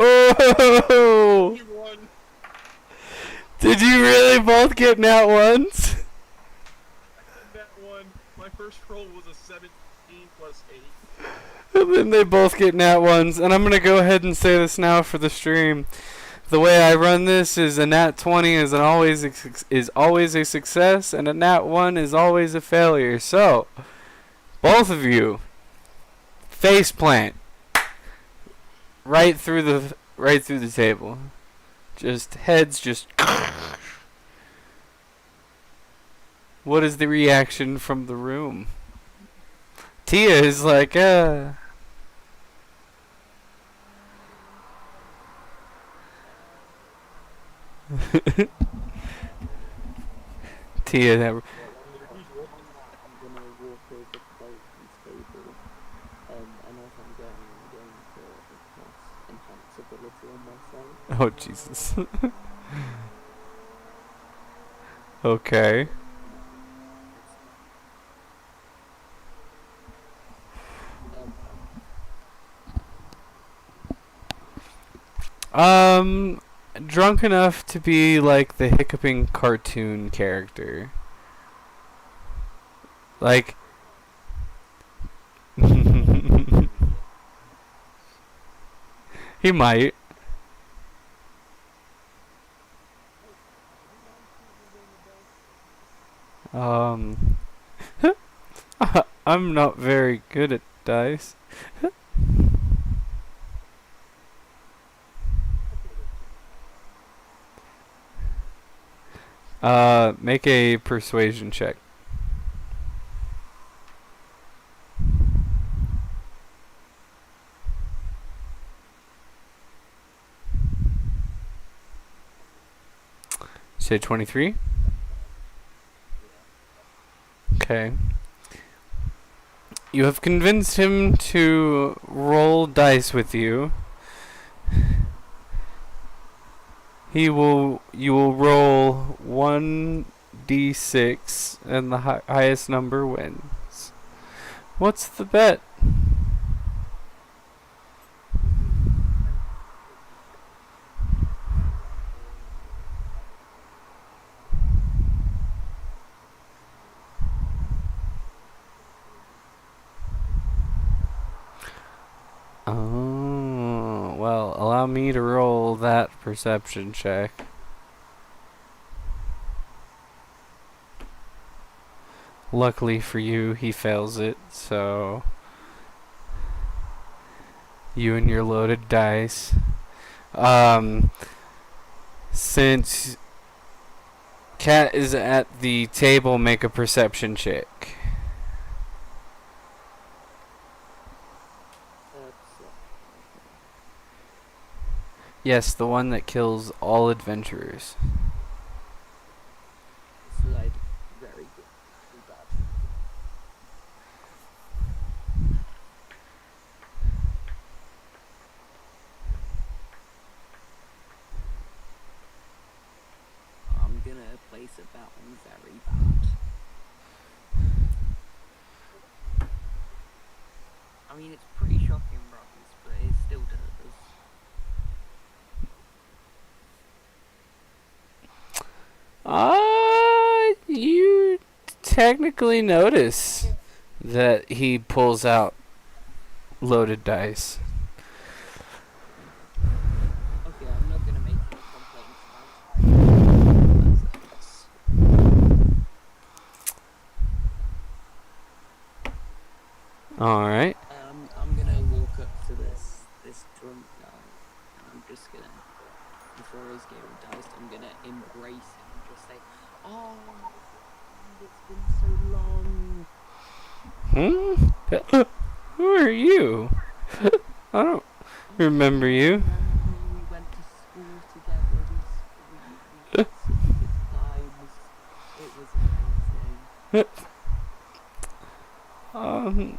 Oh! You won. Did you really both get nat ones? That one. My first roll was a 17 plus 8. And then they both get nat ones. And I'm gonna go ahead and say this now for the stream. The way I run this is a nat 20 is always a success, and a nat 1 is always a failure. So, both of you, face plant right through the table. Just heads just. What is the reaction from the room? Tia is like, Tia, that. I'm gonna walk over to Bolton's table, and as I'm going to cast enhance ability on myself. Oh, Jesus. Okay. Drunk enough to be like the hiccuping cartoon character. Like. He might. I'm not very good at dice. Make a persuasion check. Say 23? Okay. You have convinced him to roll dice with you. You will roll 1d6 and the highest number wins. What's the bet? Oh, well, allow me to roll that perception check. Luckily for you, he fails it, so you and your loaded dice. Since Cat is at the table, make a perception check. Yes, the one that kills all adventurers. It's like very good. Very bad. I'm gonna place a bet on very bad. I mean, it's pretty shocking, brothers, but it still does. You technically notice that he pulls out loaded dice. Okay, I'm not gonna make any complaints about it. Alright. I'm gonna walk up to this drunk guy, and I'm just gonna, before his game of dice, I'm gonna embrace him and just say, "Oh, it's been so long." Who are you? I don't remember you. We went to school together. We had such good times. It was amazing.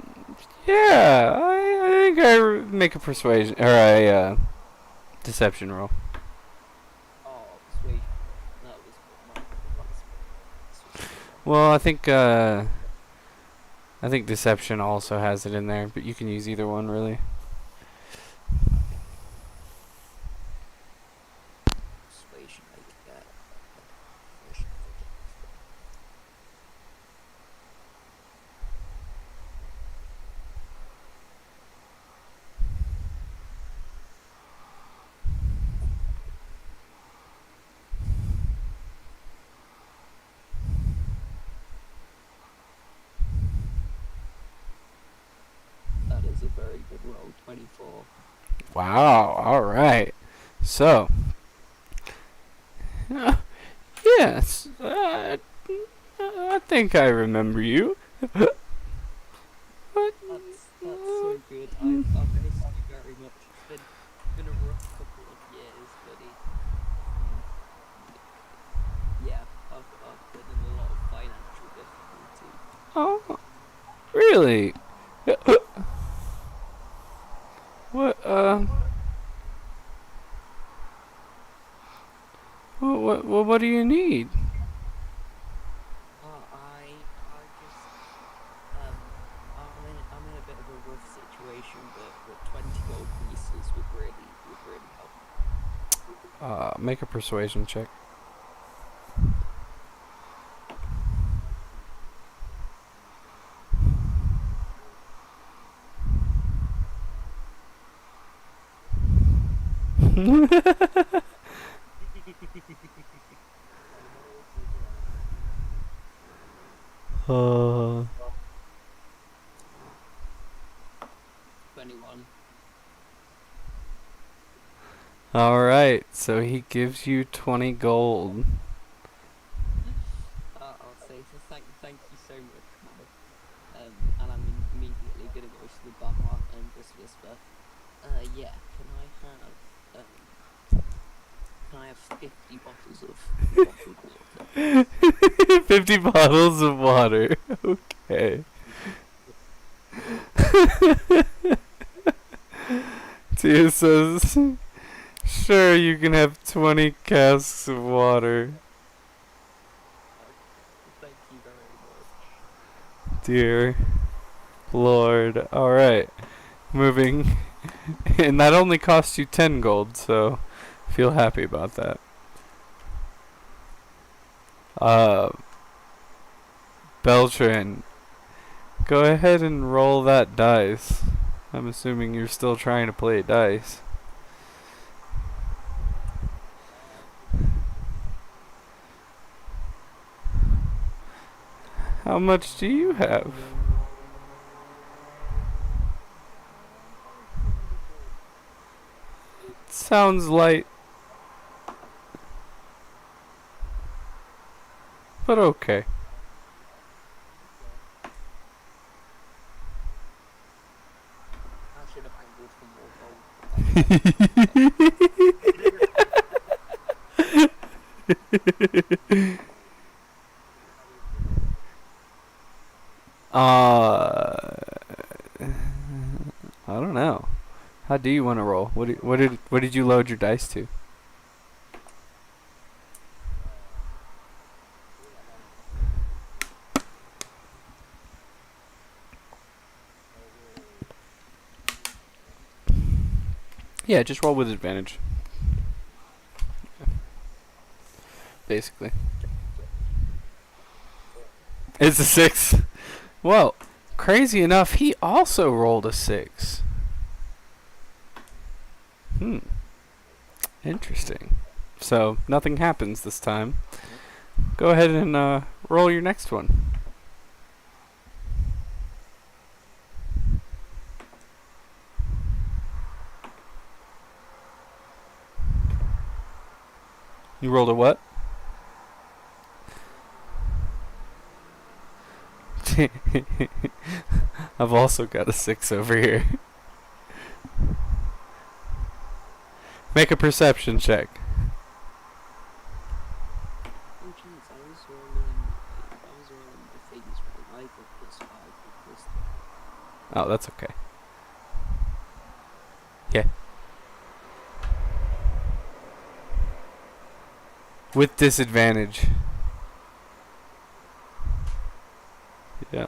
Yeah, I think I make a persuasion, or Deception roll. Oh, persuasion. That was what my last one. Well, I think deception also has it in there, but you can use either one really. Persuasion, I get. Persuasion, I get. That is a very good roll, 24. Wow. All right. So. Yes. I think I remember you. What? That's so good. I've missed you very much. It's been a rough couple of years, buddy. Yeah, I've been in a lot of financial difficulty. Oh, really? What? What do you need? I just I'm in a bit of a rough situation, but 20 gold pieces would really help. Make a persuasion check. uh, 21. all right, so he gives you 20 gold. I'll say so. Thank you so much, man. And I'm immediately gonna go to the bar and just whisper. Yeah. Can I have 50 bottles of bottled water? 50 bottles of water. Okay. Tia says, sure, you can have 20 casks of water. Thank you very much. Dear Lord. Alright. Moving. And that only cost you 10 gold, so feel happy about that. Beltran, go ahead and roll that dice. I'm assuming you're still trying to play dice. How much do you have? Sounds light. But okay. I should have angled for more gold. I don't know. How do you want to roll? What did you load your dice to? Yeah, just roll with advantage. Basically. It's a 6. Well, crazy enough, he also rolled a 6. Interesting. So, nothing happens this time. Go ahead and roll your next one. You rolled a what? I've also got a 6 over here. Make a perception check. Oh jeez, I was rolling my things wrong. I got +5 and +3. Oh, that's okay. Yeah. With disadvantage. Yeah.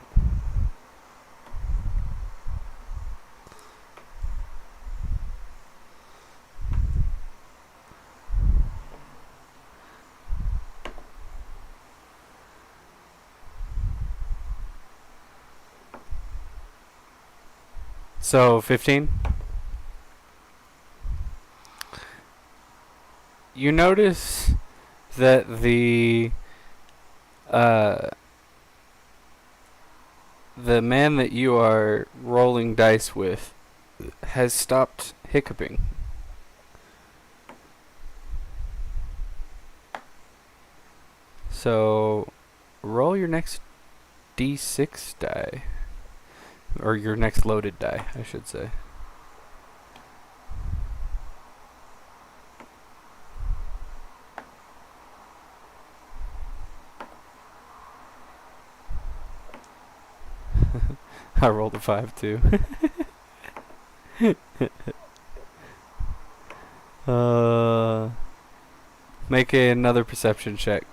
So 15. You notice that uh, the man that you are rolling dice with has stopped hiccuping. So roll your next d6 die. Or your next loaded die, I should say. I rolled a 5 too. Make another perception check.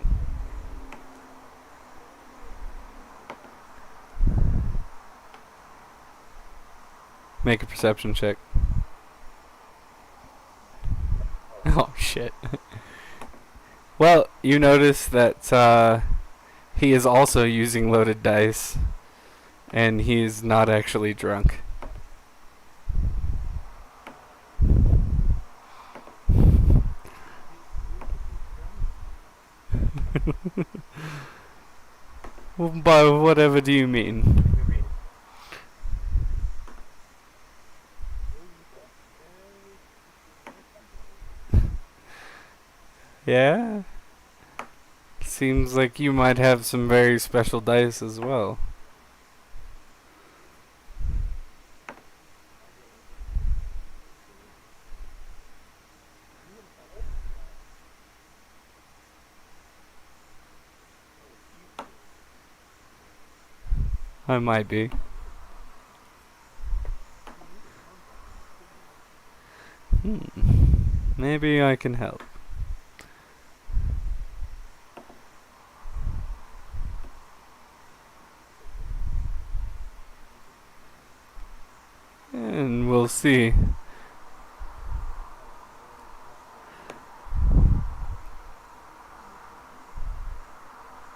Make a perception check. Oh shit. Well, you notice that he is also using loaded dice, and he is not actually drunk. Well, by whatever do you mean? Yeah? Seems like you might have some very special dice as well. I might be. Maybe I can help. And we'll see.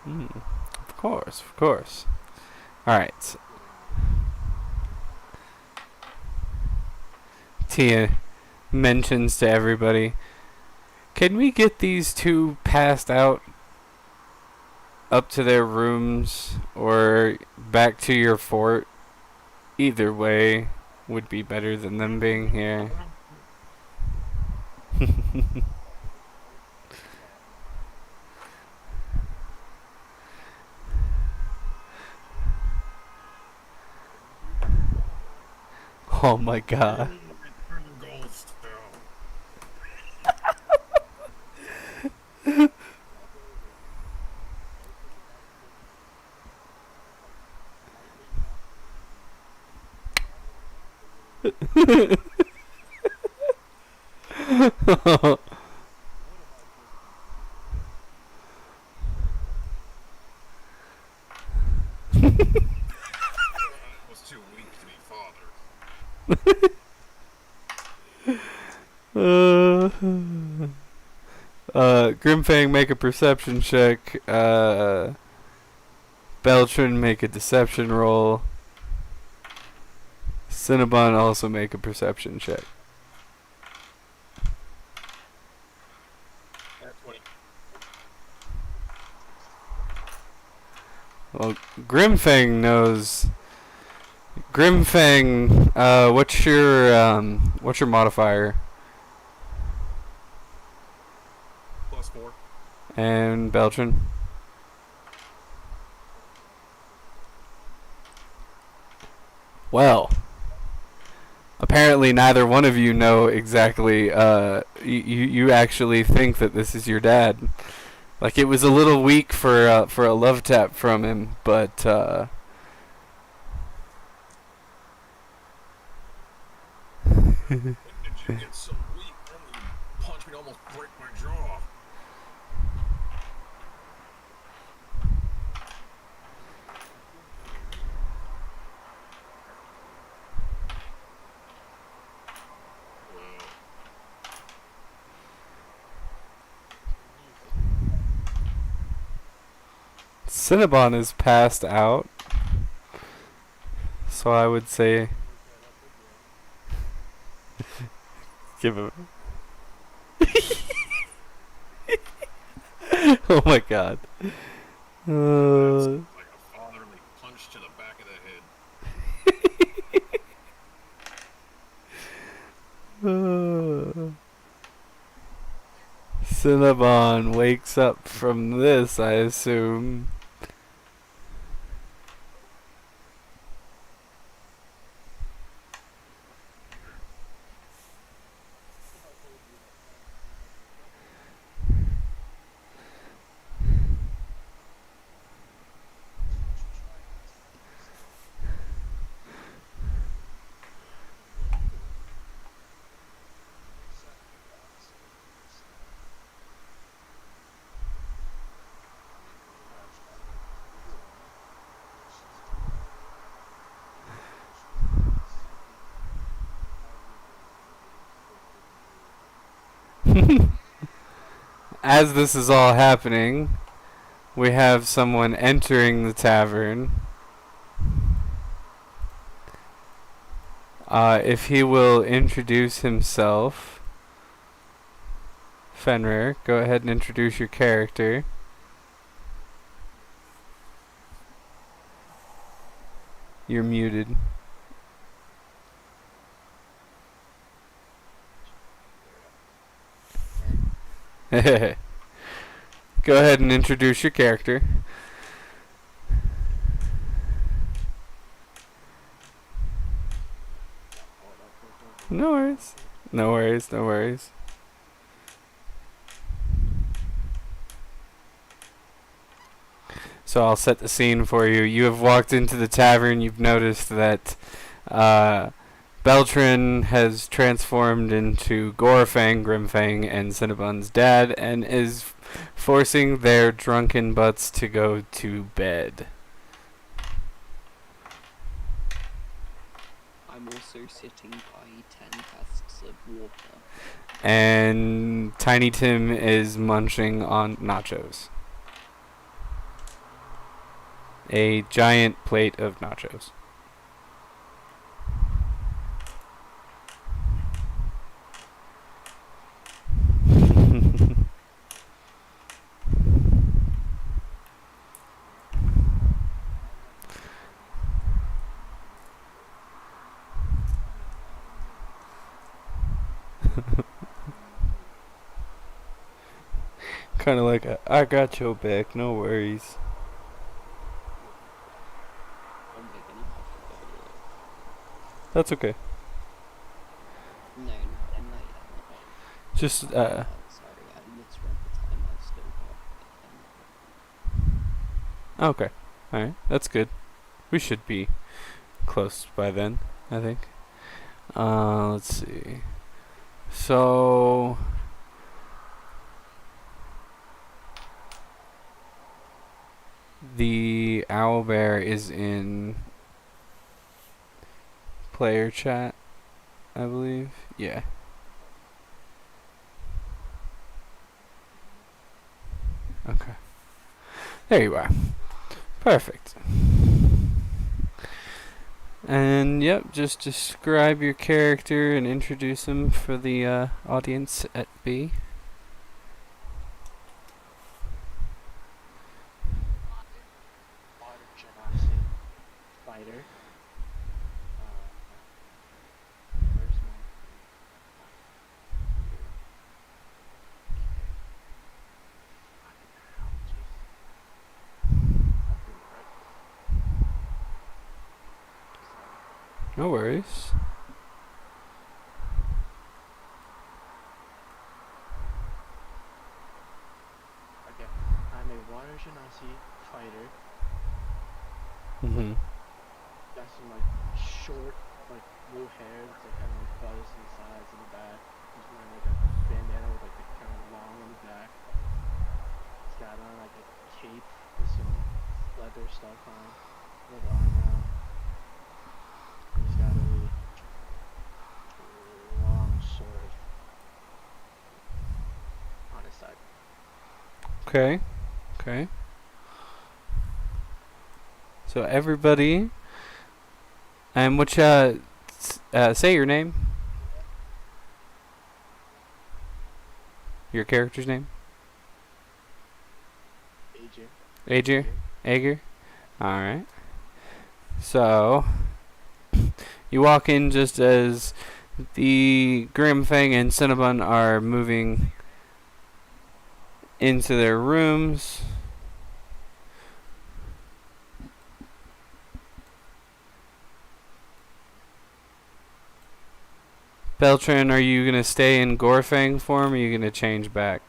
Of course, of course. Alright. Tia mentions to everybody, can we get these two passed out up to their rooms or back to your fort? Either way would be better than them being here. Oh my god. Was too weak to be father. Grimfang, make a perception check. Beltran, make a deception roll. Cinnabon, also make a perception check. Well, Grimfang knows. Grimfang, what's your modifier? +4. And Beltran? Well, apparently neither one of you know exactly. You actually think that this is your dad. Like, it was a little weak for a love tap from him, but When did you get so weak? Only punch me to almost break my jaw. Cinnabon is passed out. So I would say give him. Oh my god. That's like a fatherly punch to the back of the head. Cinnabon wakes up from this, I assume. As this is all happening, we have someone entering the tavern. If he will introduce himself. Fenrir, go ahead and introduce your character. You're muted. Go ahead and introduce your character. No worries. No worries, no worries. So I'll set the scene for you. You have walked into the tavern. You've noticed that Beltran has transformed into Gorfang, Grimfang, and Cinnabon's dad and is forcing their drunken butts to go to bed. I'm also sitting by 10 casks of water. And Tiny Tim is munching on nachos. A giant plate of nachos. Kind of like I got your back, no worries. I'm big enough to go look. That's okay. No, I'm not yet. Just Sorry, I misread the time. I've still got okay. Alright, that's good. We should be close by then, I think. Let's see. So the owlbear is in player chat, I believe. Yeah. Okay. There you are. Perfect. And yep, just describe your character and introduce him for the audience at B. Water genocide fighter. Where's my No worries. Okay, I'm a water genasi fighter. Mm-hmm. Got some like short, like blue hair that's like kind of like fuzz on the sides and the back. He's wearing like a bandana with like the kind of long on the back. He's got on like a cape with some leather stuff on, leather arm out. And he's got a long sword on his side. Okay. Okay. So everybody, and say your name. Your character's name? AJ. Aegir? Aegir? Alright. So, you walk in just as the Grimfang and Cinnabon are moving into their rooms. Beltran, are you going to stay in Gorfang form, or are you going to change back?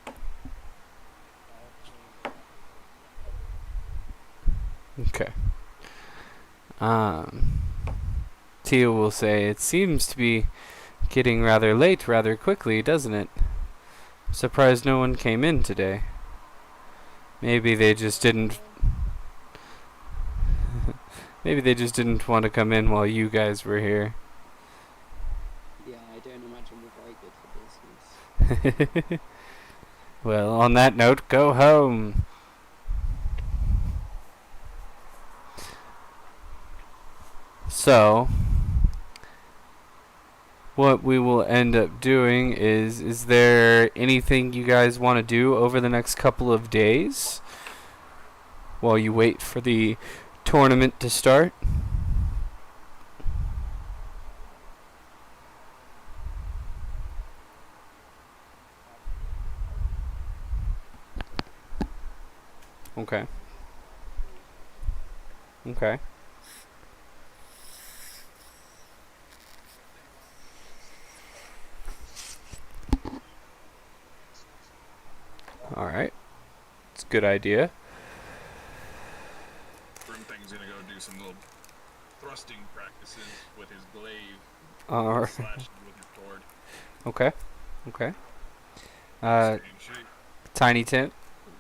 Okay. Tia will say, it seems to be getting rather late rather quickly, doesn't it? Surprised no one came in today. Maybe they just didn't... Maybe they just didn't want to come in while you guys were here. Yeah, I don't imagine we're very good for business. Well, on that note, go home. So, what we will end up doing is there anything you guys want to do over the next couple of days while you wait for the tournament to start? Okay. Okay. Alright. It's a good idea. Grimthing's gonna go do some little thrusting practices with his glaive, Alright. slashing with his sword. Okay. Okay. Stay in shape. Tiny Tent,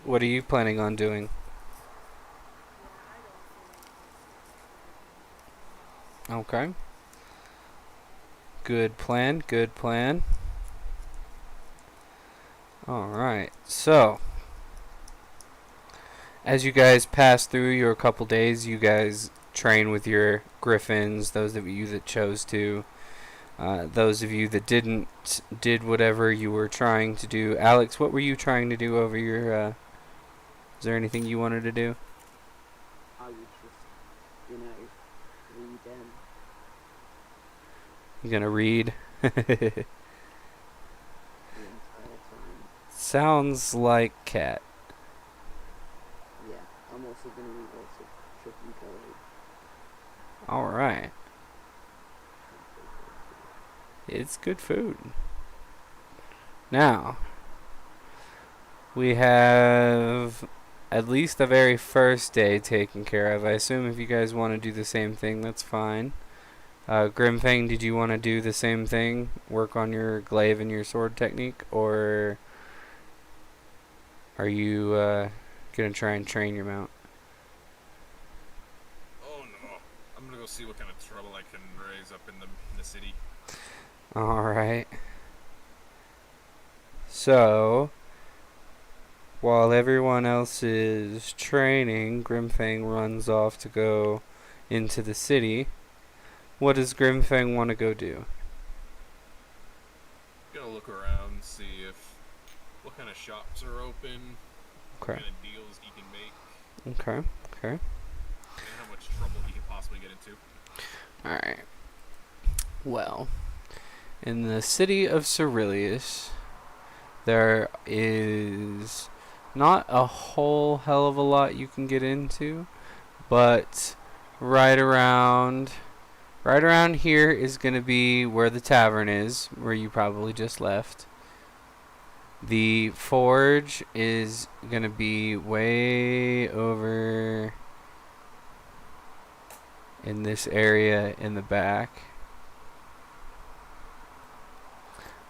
what are you planning on doing? Okay. Good plan, good plan. Alright, so as you guys pass through your couple days, you guys train with your griffins, those of you that chose to. Those of you that didn't did whatever you were trying to do. Alex, what were you trying to do over your... is there anything you wanted to do? I would just, read them. You gonna read? The entire time. Sounds like Cat. Yeah, I'm also gonna read lots of chicken curry. Alright. It's good food. Now, we have at least the very first day taken care of. I assume if you guys want to do the same thing, that's fine. Grimfang, did you want to do the same thing? Work on your glaive and your sword technique? Or are you going to try and train your mount? Oh no, I'm gonna go see what kind of trouble I can raise up in the city. Alright. So, while everyone else is training, Grimfang runs off to go into the city. What does Grimfang want to go do? Gonna look around, see what kind of shops are open, Okay. what kind of deals he can make, Okay. Okay. and how much trouble he can possibly get into. Alright. Well, in the city of Cerilius, there is not a whole hell of a lot you can get into, but right around here is going to be where the tavern is, where you probably just left. The forge is going to be way over in this area in the back.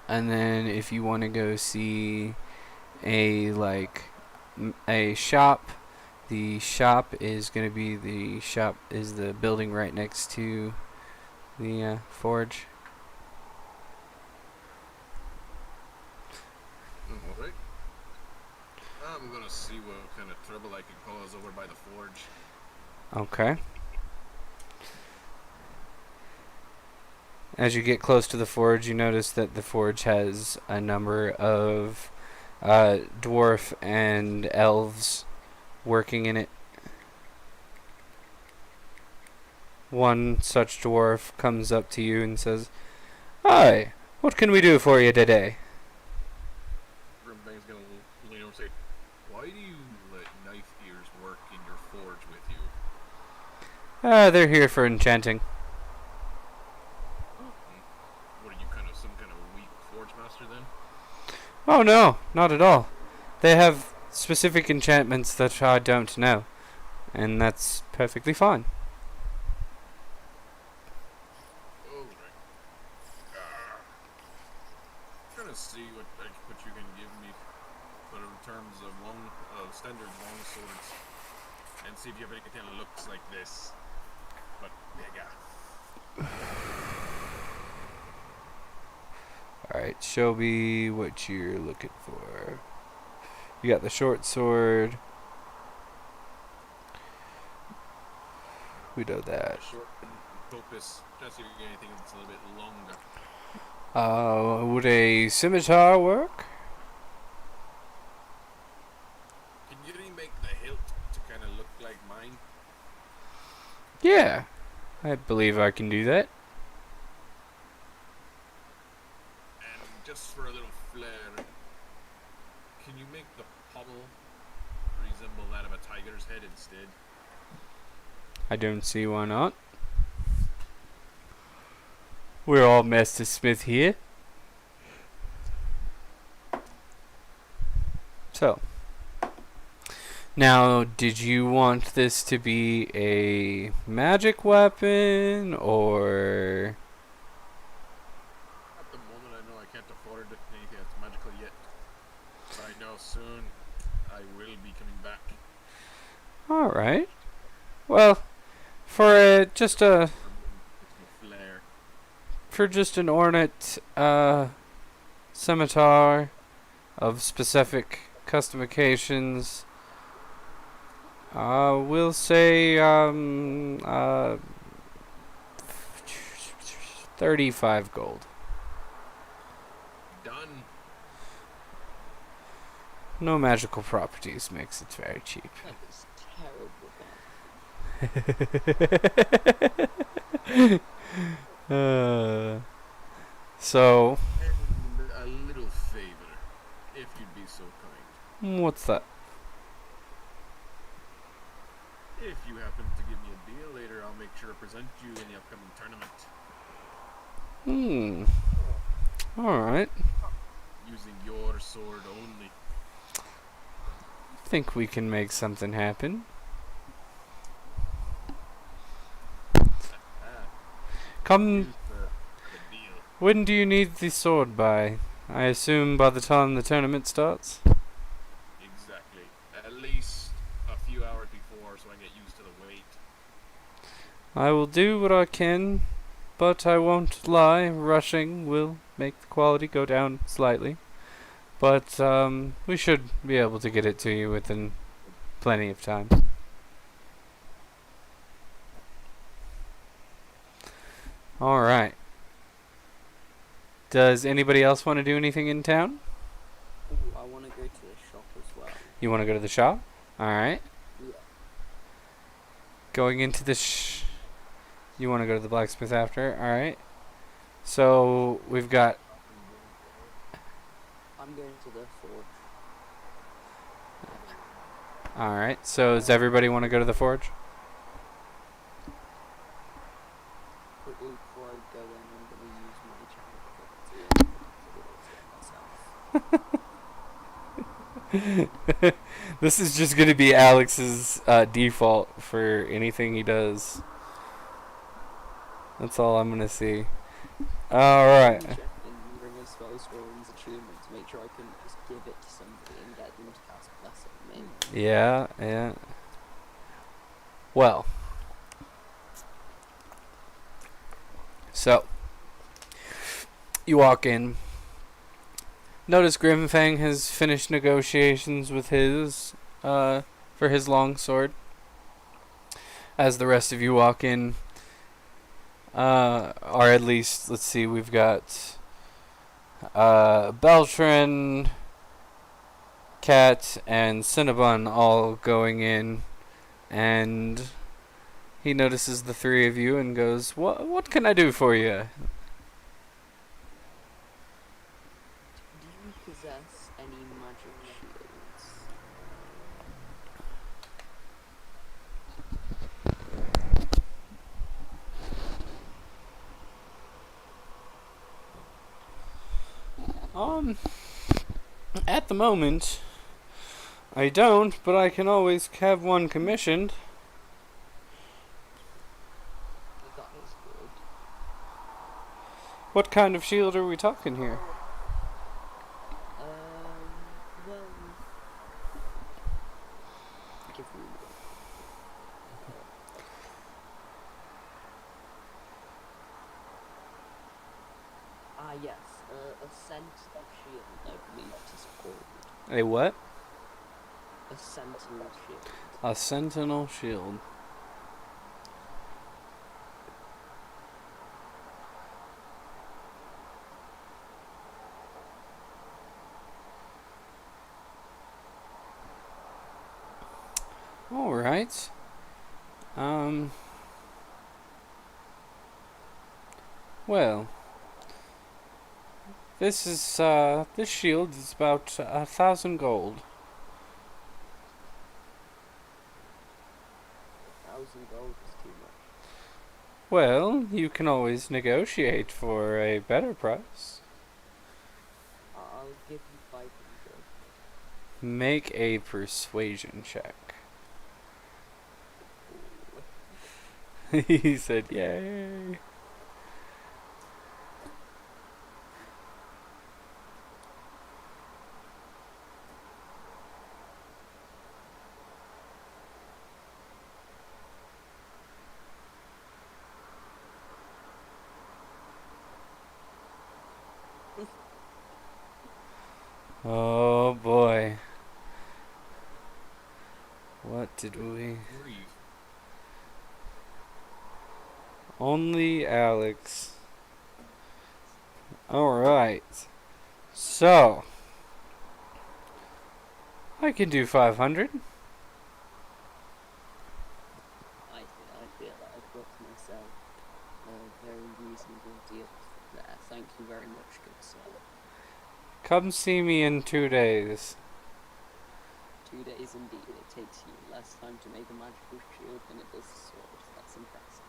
And then if you want to go see a shop, the shop is going to be the building right next to the forge. Alright. I'm gonna see what kind of trouble I can cause over by the forge. Okay. As you get close to the forge, you notice that the forge has a number of dwarf and elves working in it. One such dwarf comes up to you and says, "Hi, what can we do for you today?" Grimbane's gonna lean over and say, "Why do you let knife ears work in your forge with you?" They're here for enchanting. What are you, some kind of weak forge master then? Oh no, not at all. They have specific enchantments that I don't know, and that's perfectly fine. Oh, right. Trying to see what you can give me, but in terms of standard long swords, and see if you have anything that looks like this, but bigger. Alright, show me what you're looking for. You got the short sword. We know that. Short and focus. Just see if you get anything that's a little bit longer. Would a scimitar work? Can you really make the hilt to kind of look like mine? Yeah, I believe I can do that. And just for a little flair, can you make the pommel resemble that of a tiger's head instead? I don't see why not. We're all Master Smith here. So, now, did you want this to be a magic weapon, or... At the moment, I know I can't afford anything that's magical yet. But I know soon I will be coming back. Alright. Well, for just a... Flair. For just an ornate, scimitar of specific customizations, we'll say, 35 gold. Done. No magical properties makes it very cheap. That is terrible, man. So, And a little favor, if you'd be so kind. what's that? If you happen to give me a deal later, I'll make sure to present you in the upcoming tournament. Alright. Using your sword only. I think we can make something happen. Come, Use the deal. when do you need the sword by? I assume by the time the tournament starts? Exactly. At least a few hours before so I get used to the weight. I will do what I can, but I won't lie, rushing will make the quality go down slightly. But we should be able to get it to you within plenty of time. Alright. Does anybody else want to do anything in town? Ooh, I want to go to the shop as well. You want to go to the shop? Alright. Yeah. Going into the you want to go to the blacksmith after? Alright. So, we've got... I'm going to the forge. Alright, so does everybody want to go to the forge? Quickly before I go in, I'm going to use my channel myself. This is just going to be Alex's default for anything he does. That's all I'm going to see. Alright. Checking Ring of Spell Scrolling's attunement to make sure I can just give it to somebody and get them to cast Bless on me. Yeah, yeah. Well. So. You walk in. Notice Grimfang has finished negotiations with his, for his longsword. As the rest of you walk in, Or at least, let's see, we've got Beltran, Cat, and Cinnabon all going in, and he notices the three of you and goes, What can I do for you?" Do you possess any magic shields? Um, at the moment, I don't, but I can always have one commissioned. That is good. What kind of shield are we talking here? Well, give me one. Yes, a sentinel shield, I believe it is called. A what? A sentinel shield. A sentinel shield. Alright. Well, this shield is about 1,000 gold. 1,000 gold is too much. Well, you can always negotiate for a better price. I'll give you 500. Make a persuasion check. Ooh. He said, "Yay." Oh boy. What did we... Grief. Only Alex. Alright. So, I can do 500. I feel that I've got myself a very reasonable deal there. Thank you very much, good sir. Come see me in 2 days. 2 days indeed. It takes you less time to make a magical shield than it does a sword. That's impressive.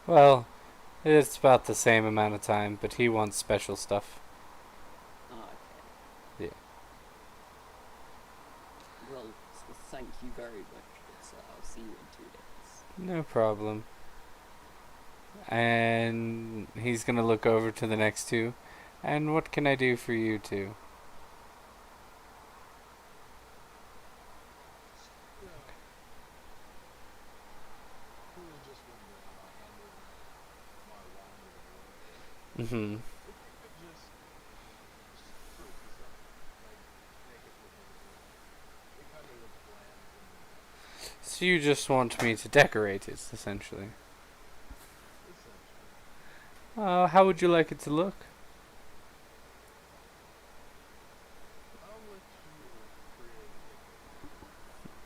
Well, it's about the same amount of time, but he wants special stuff. Ah, okay. Yeah. Well, thank you very much, good sir. I'll see you in 2 days. No problem. And he's gonna look over to the next two. And what can I do for you two? Yeah. We were just wondering about handling my wand of Mm-hmm. If you could just spruce this up, like make it look a little. It kind of looks bland to me. So you just want me to decorate it, essentially. Essentially. How would you like it to look? I'll let you create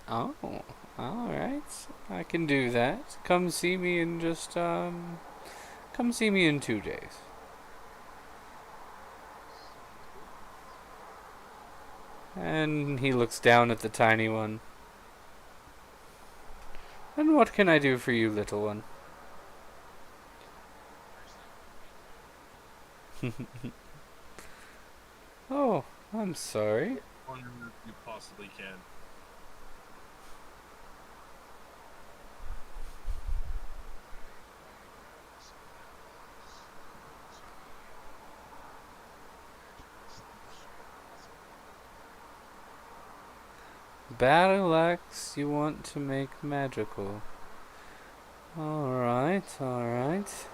it. Oh, alright. I can do that. Come see me in come see me in 2 days. And he looks down at the tiny one. And what can I do for you, little one? Oh, I'm sorry. Wonder if you possibly can. Battle axe you want to make magical. Alright, alright.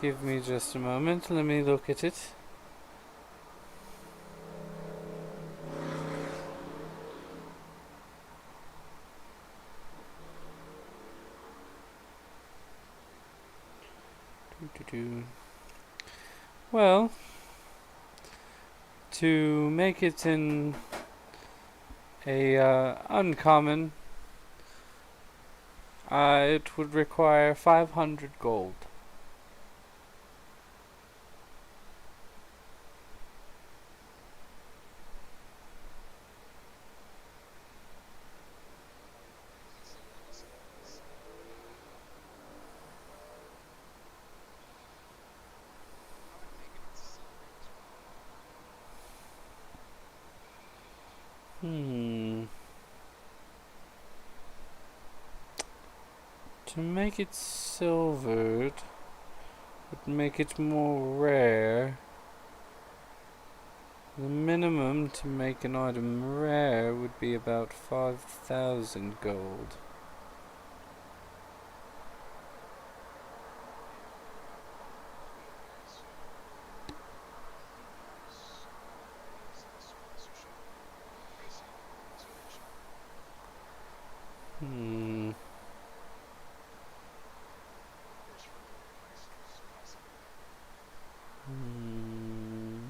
Give me just a moment, let me look at it. Do-do. Well, to make it in a uncommon, it would require 500 gold. Hmm. To make it silvered would make it more rare. The minimum to make an item rare would be about 5,000 gold. Hmm. Hmm.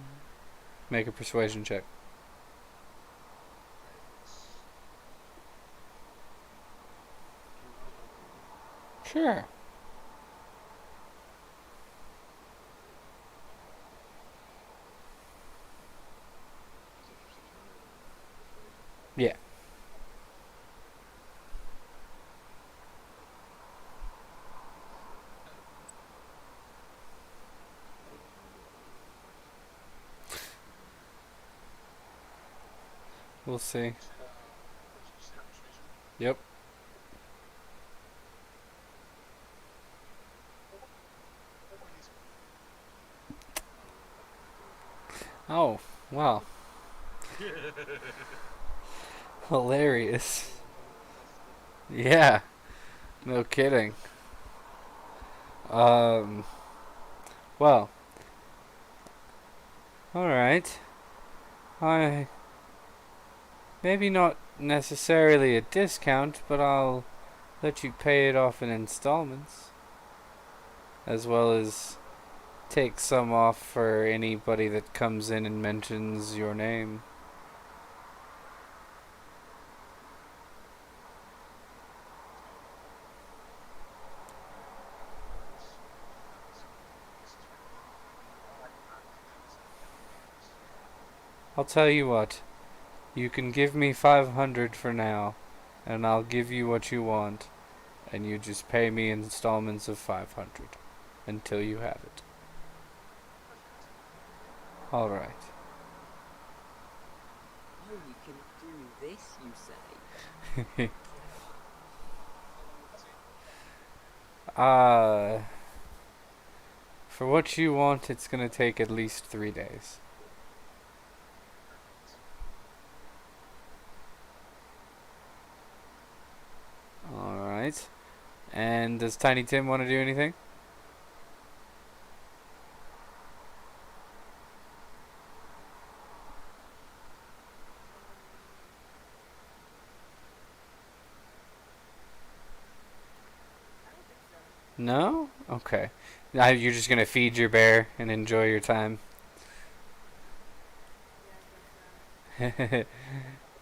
Make a persuasion check. Sure. Yeah. We'll see. Yep. Oh, wow. Hilarious. Yeah. No kidding. Um. Well. All right. I maybe not necessarily a discount, but I'll let you pay it off in installments, as well as take some off for anybody that comes in and mentions your name. I'll tell you what. You can give me 500 for now, and I'll give you what you want, and you just pay me installments of 500 until you have it. All right. Oh, you can do this, you say? uh, for what you want, it's gonna take at least 3 days. All right. And does Tiny Tim want to do anything? I don't think so. No? Okay. Now you're just gonna feed your bear and enjoy your time. Yeah, I guess so.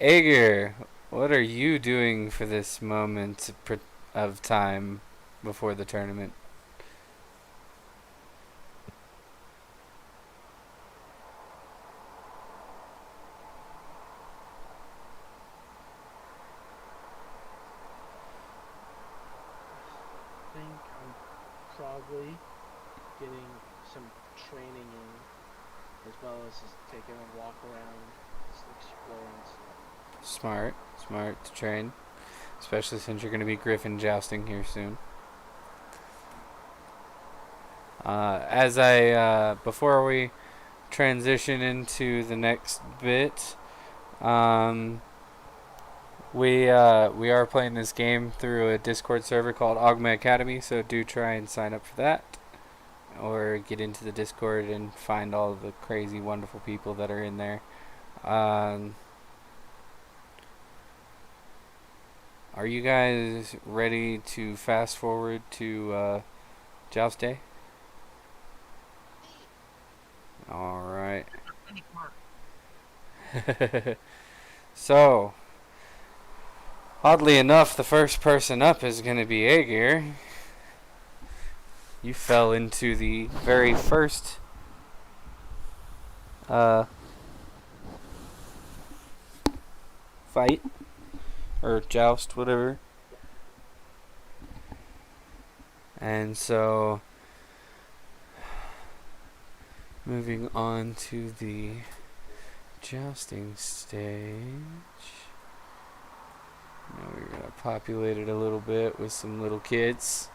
Aegir, what are you doing for this moment of time before the tournament? I think I'm probably getting some training in, as well as just taking a walk around, just exploring stuff. Smart. Smart to train. Especially since you're going to be griffin jousting here soon. Before we transition into the next bit, um, we are playing this game through a Discord server called Ogma Academy, so do try and sign up for that, or get into the Discord and find all the crazy, wonderful people that are in there. Um, are you guys ready to fast forward to Joust Day? All right. Finish mark. So, oddly enough, the first person up is going to be Aegir. You fell into the very first fight or joust, whatever. And so, moving on to the jousting stage. Now we're gonna populate it a little bit with some little kids.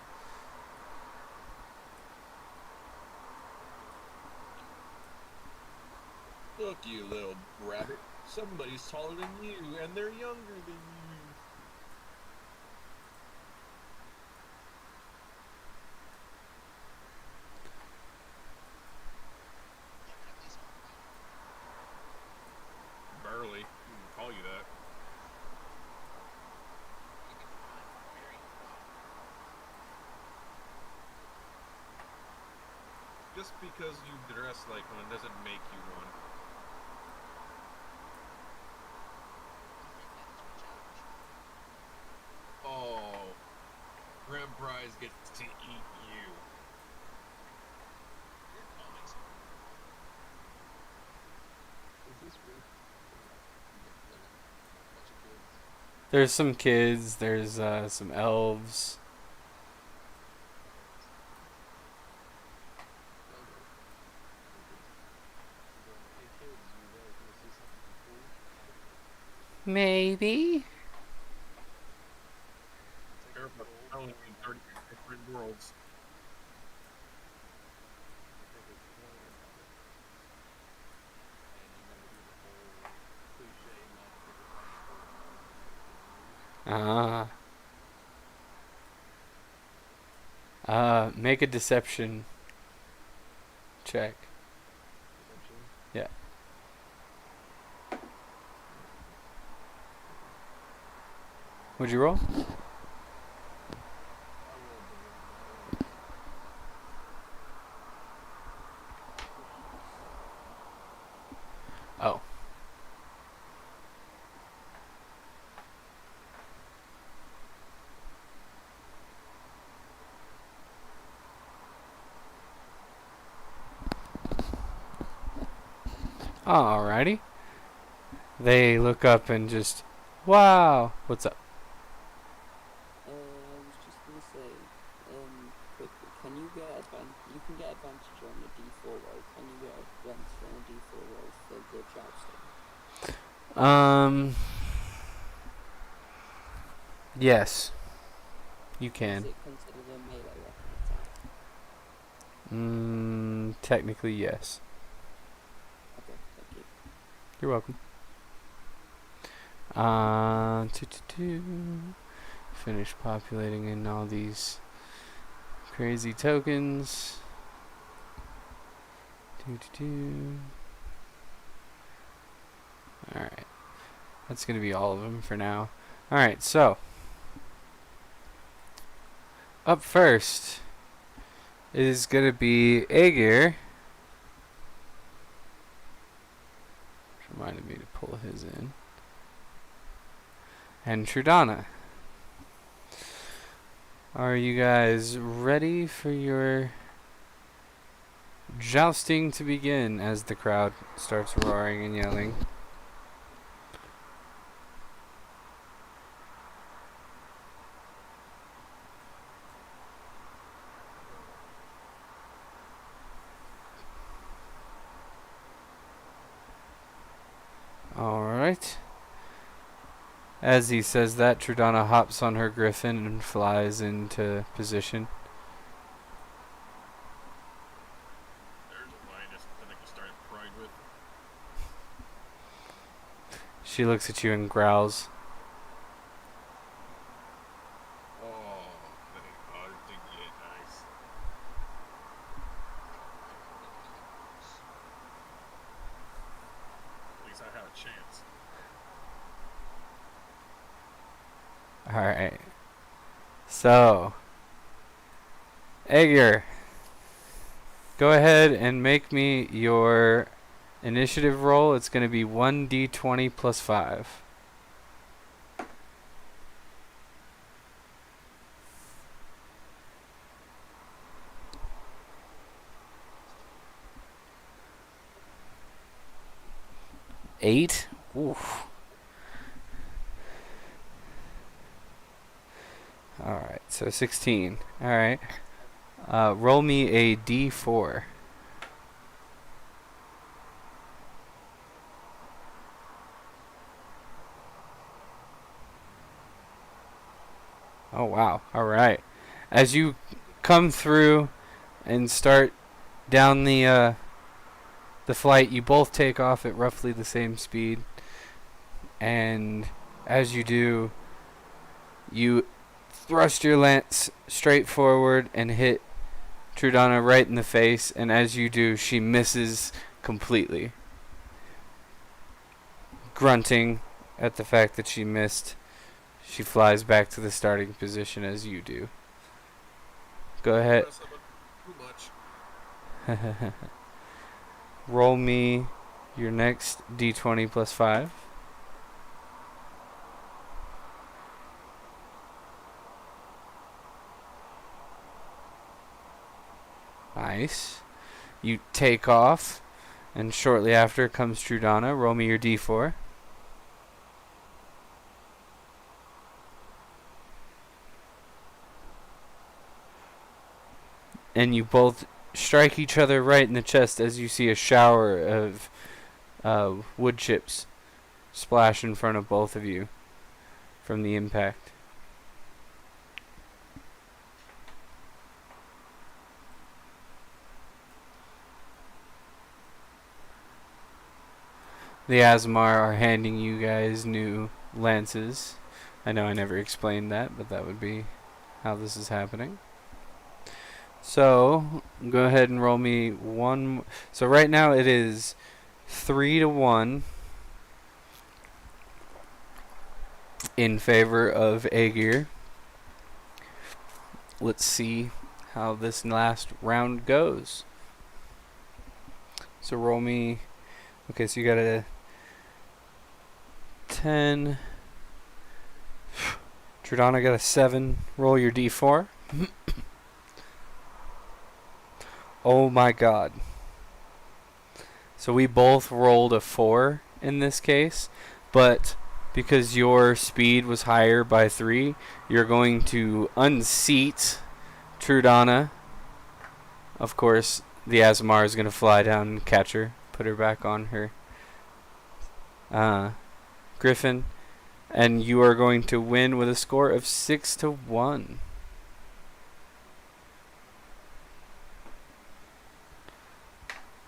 Look, you little rabbit. Somebody's taller than you, and they're younger than you. Barely. You can call you that. Just because you dress like one doesn't make you one. Oh, Grim Prize gets to eat you. Is this real? Like a bunch of kids. There's some kids. There's some elves. Okay. Hey kids, you guys want to see something cool? Maybe. Take a Careful, gold only coin in out 30 different worlds. and take a coin out of it. And you're gonna do the whole cliche motherfucker punch pull down like in everything movies. Ah. Make a deception check. Deception. Yeah. What'd you roll? I rolled the one better. Oh. Alrighty. They look up and just, wow. What's up? I was just gonna say, quickly, can you get you can get advantage on the D4 roll. Can you get advantage on a D4 roll for the jousting? Yes. You Is can. it considered a melee weapon attack? Technically, yes. Okay, thank you. You're welcome. Finish populating in all these crazy tokens. Alright. That's going to be all of them for now. Alright, so. Up first is going to be Aegir. Reminded me to pull his in. And Trudana. Are you guys ready for your jousting to begin as the crowd starts roaring and yelling? Alright. As he says that, Trudana hops on her griffin and flies into position. There's a lioness that I can start a pride with. She looks at you and growls. Oh, that ain't hard to get nice. At least I have a chance. Alright. So, Aegir, Go ahead and make me your initiative roll. It's going to be 1d20 plus 5. Eight? Oof. Alright, so 16. Alright. Roll me a d4. Oh, wow. Alright. As you come through and start down the flight, you both take off at roughly the same speed. And as you do, you thrust your lance straight forward and hit Trudana right in the face, and as you do, she misses completely. Grunting at the fact that she missed, she flies back to the starting position as you do. Go ahead. Too much. Roll me your next d20 plus 5. Nice. You take off, and shortly after comes Trudana. Roll me your d4. And you both strike each other right in the chest as you see a shower of wood chips splash in front of both of you from the impact. The Asmar are handing you guys new lances. I know I never explained that, but that would be how this is happening. So, go ahead and roll me one. So right now it is 3-1 in favor of Aegir. Let's see how this last round goes. So roll me. Okay, so you got a 10. Trudana got a 7. Roll your d4. Oh my god. So we both rolled a 4 in this case, but because your speed was higher by 3, you're going to unseat Trudana. Of course, the Asmar is going to fly down and catch her, put her back on her Griffin, and you are going to win with a score of 6-1.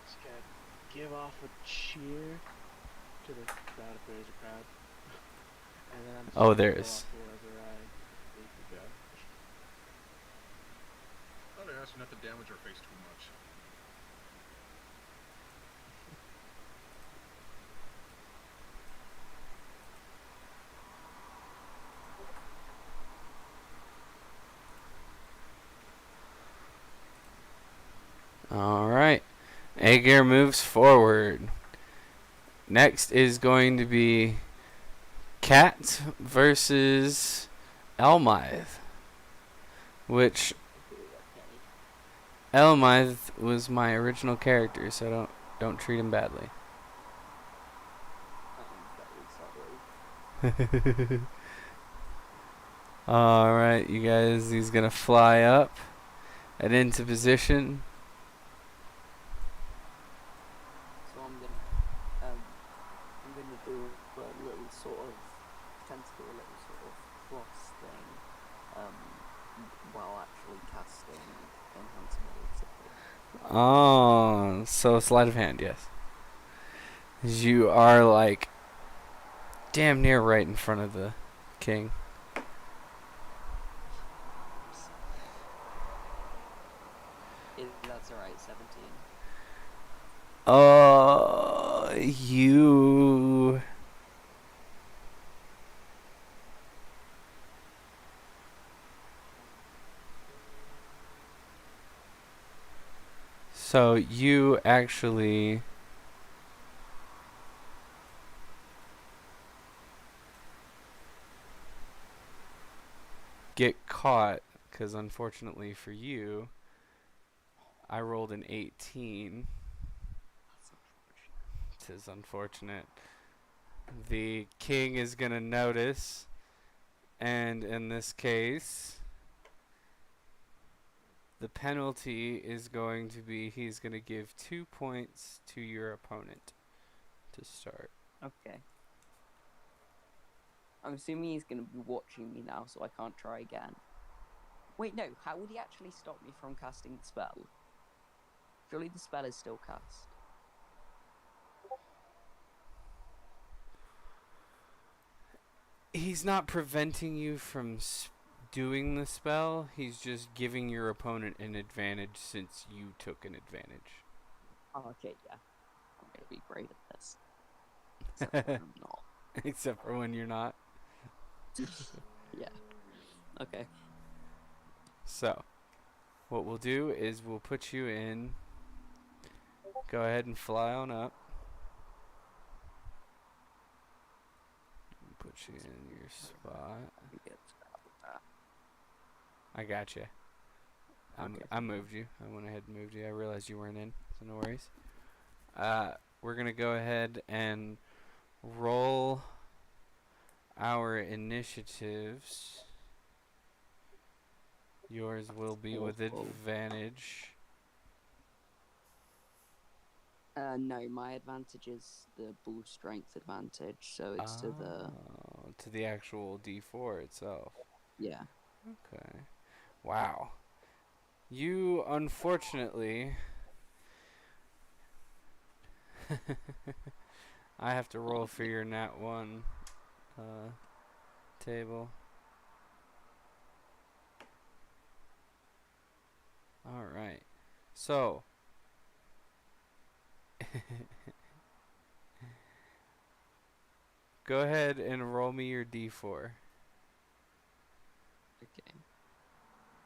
Just gotta give off a cheer to the crowd if there's a crowd. And then I'm just Oh, gonna there go is. off wherever I need to go. Thought I asked you not to damage her face too much. Alright. Aegir moves forward. Next is going to be Cat versus Elmythe. Which Elmythe was my original character, so don't treat him badly. I'm very sorry. Alright, you guys, he's gonna fly up and into position. So I'm gonna do a little sort of pretend to do a little sort of cross thing, while actually casting enhancement ability. Oh, so sleight of hand, yes. You are like damn near right in front of the king. That's alright, 17. You So you actually get caught because unfortunately for you, I rolled an 18. That's unfortunate. Tis unfortunate. The king is gonna notice, and in this case, the penalty is going to be he's gonna give 2 points to your opponent to start. Okay. I'm assuming he's going to be watching me now, so I can't try again. Wait, no. How would he actually stop me from casting the spell? Surely the spell is still cast. He's not preventing you from doing the spell. He's just giving your opponent an advantage since you took an advantage. Oh, okay, yeah. I'm going to be great at this. Except when I'm not. Except for when you're not. Yeah. Okay. So, what we'll do is we'll put you in. Go ahead and fly on up. Put you in your spot. I got you. Okay. I moved you. I went ahead and moved you. I realized you weren't in, so no worries. We're gonna go ahead and roll our initiatives. Yours will be with advantage. No, my advantage is the bull strength advantage, so it's to the actual D4 itself. Yeah. Okay. Wow. You unfortunately I have to roll for your nat 1 table. All right. So go ahead and roll me your D4. Okay.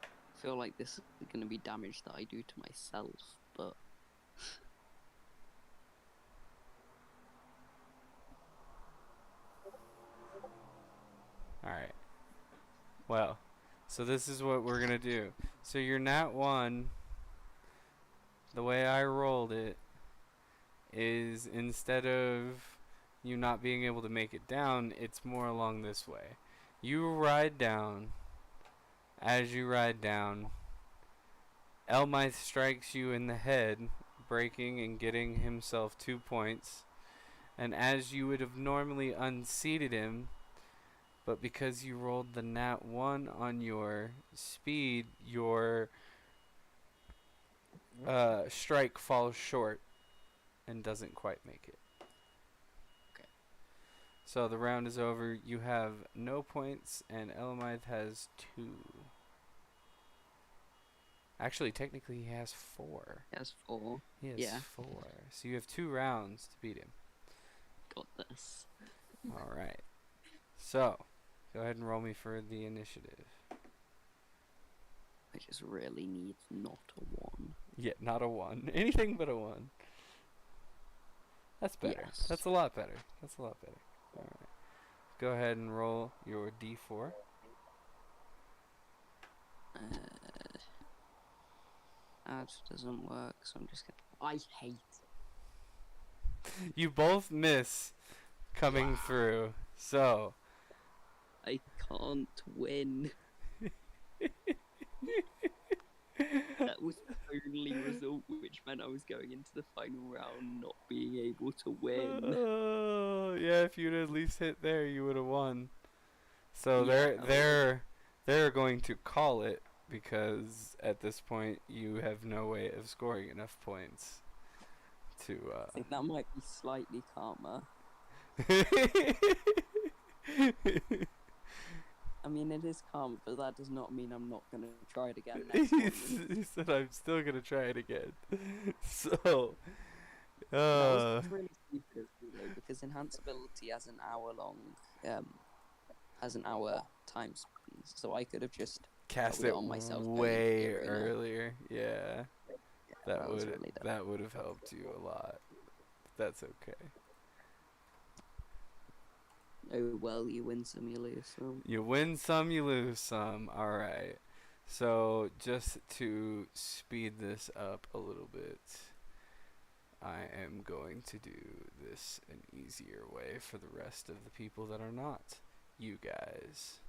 I feel like this is going to be damage that I do to myself, but... Alright. Well, so this is what we're going to do. So your nat 1, the way I rolled it, is instead of you not being able to make it down, it's more along this way. You ride down. As you ride down, Elmith strikes you in the head, breaking and getting himself 2 points. And as you would have normally unseated him, but because you rolled the nat 1 on your speed, your strike falls short and doesn't quite make it. Okay. So the round is over. You have no points, and Elamith has 2. Actually, technically, he has 4. He has 4. He has Yeah. 4. So you have 2 rounds to beat him. Got this. All right. So, go ahead and roll me for the initiative. I just really need not a 1. Yeah, not a 1. Anything but a 1. That's better. Yes. That's a lot better. That's a lot better. All right. Go ahead and roll your D4. That doesn't work, so I'm just gonna... I hate it. You both miss coming through. So, I can't win. That was the only result, which meant I was going into the final round not being able to win. oh, yeah, if you'd at least hit there, you would have won. So Yeah, they're going to call it because at this point you have no way of scoring enough points to I think that might be slightly calmer. I mean, it is calm, but that does not mean I'm not going to try it again next time. He said I'm still gonna try it again. So, That was really stupid, really, because enhanceability has an hour time span, so I could have just cast it it on myself way earlier. Yeah. That was really dumb. that would have helped you a lot. That's okay. Oh well, you win some, you lose some. You win some, you lose some. All right. So just to speed this up a little bit, I am going to do this an easier way for the rest of the people that are not you guys.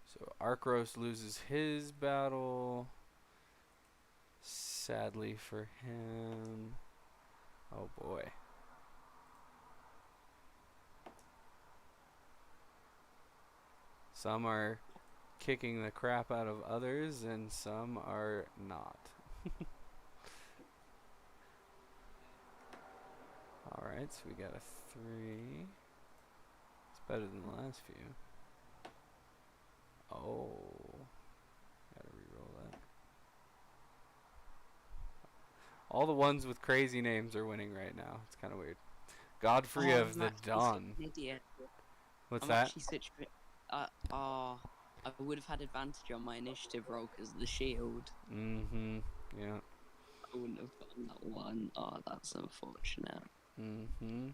So Arcros loses his battle. Sadly for him. Oh boy. Some are kicking the crap out of others, and some are not. Alright, so we got a 3. It's better than the last few. Oh. Gotta reroll that. All the ones with crazy names are winning right now. It's kind of weird. Godfrey of the Dawn. Idiot. What's I'm that? actually such a... I would have had advantage on my initiative roll because of the shield. Mm-hmm. Yeah. I wouldn't have gotten that one. Oh, that's unfortunate. Mm-hmm.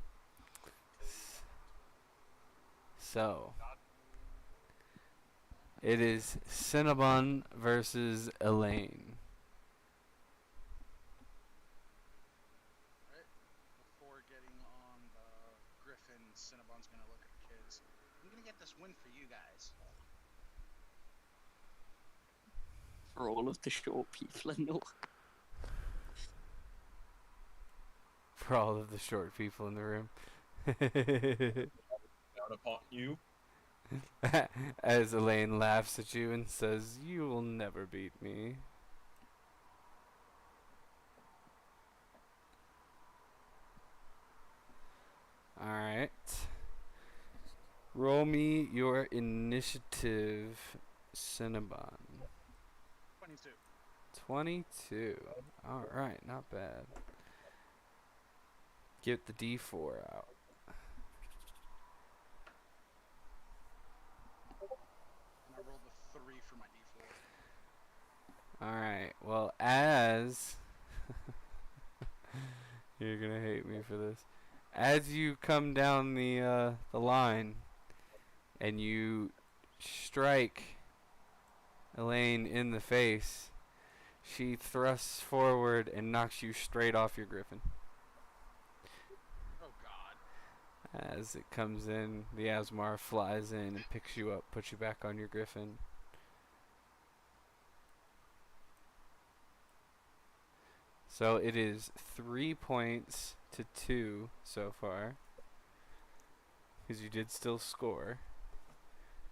So, it is Cinnabon versus Elaine. Right? Before getting on the Griffin, Cinnabon's gonna look at the kids. I'm gonna get this win for you guys. For all of the short people in the For all of the short people in the room. Out upon you. As Elaine laughs at you and says, "You will never beat me." Alright. Roll me your initiative, Cinnabon. 22. 22. Alright, not bad. Get the D4 out. And I rolled a 3 for my D4. Alright, well, as... You're gonna hate me for this. As you come down the line, and you strike Elaine in the face, she thrusts forward and knocks you straight off your griffin. Oh god. As it comes in, the Asmar flies in and picks you up, puts you back on your griffin. So it is 3 points to 2 so far. Because you did still score.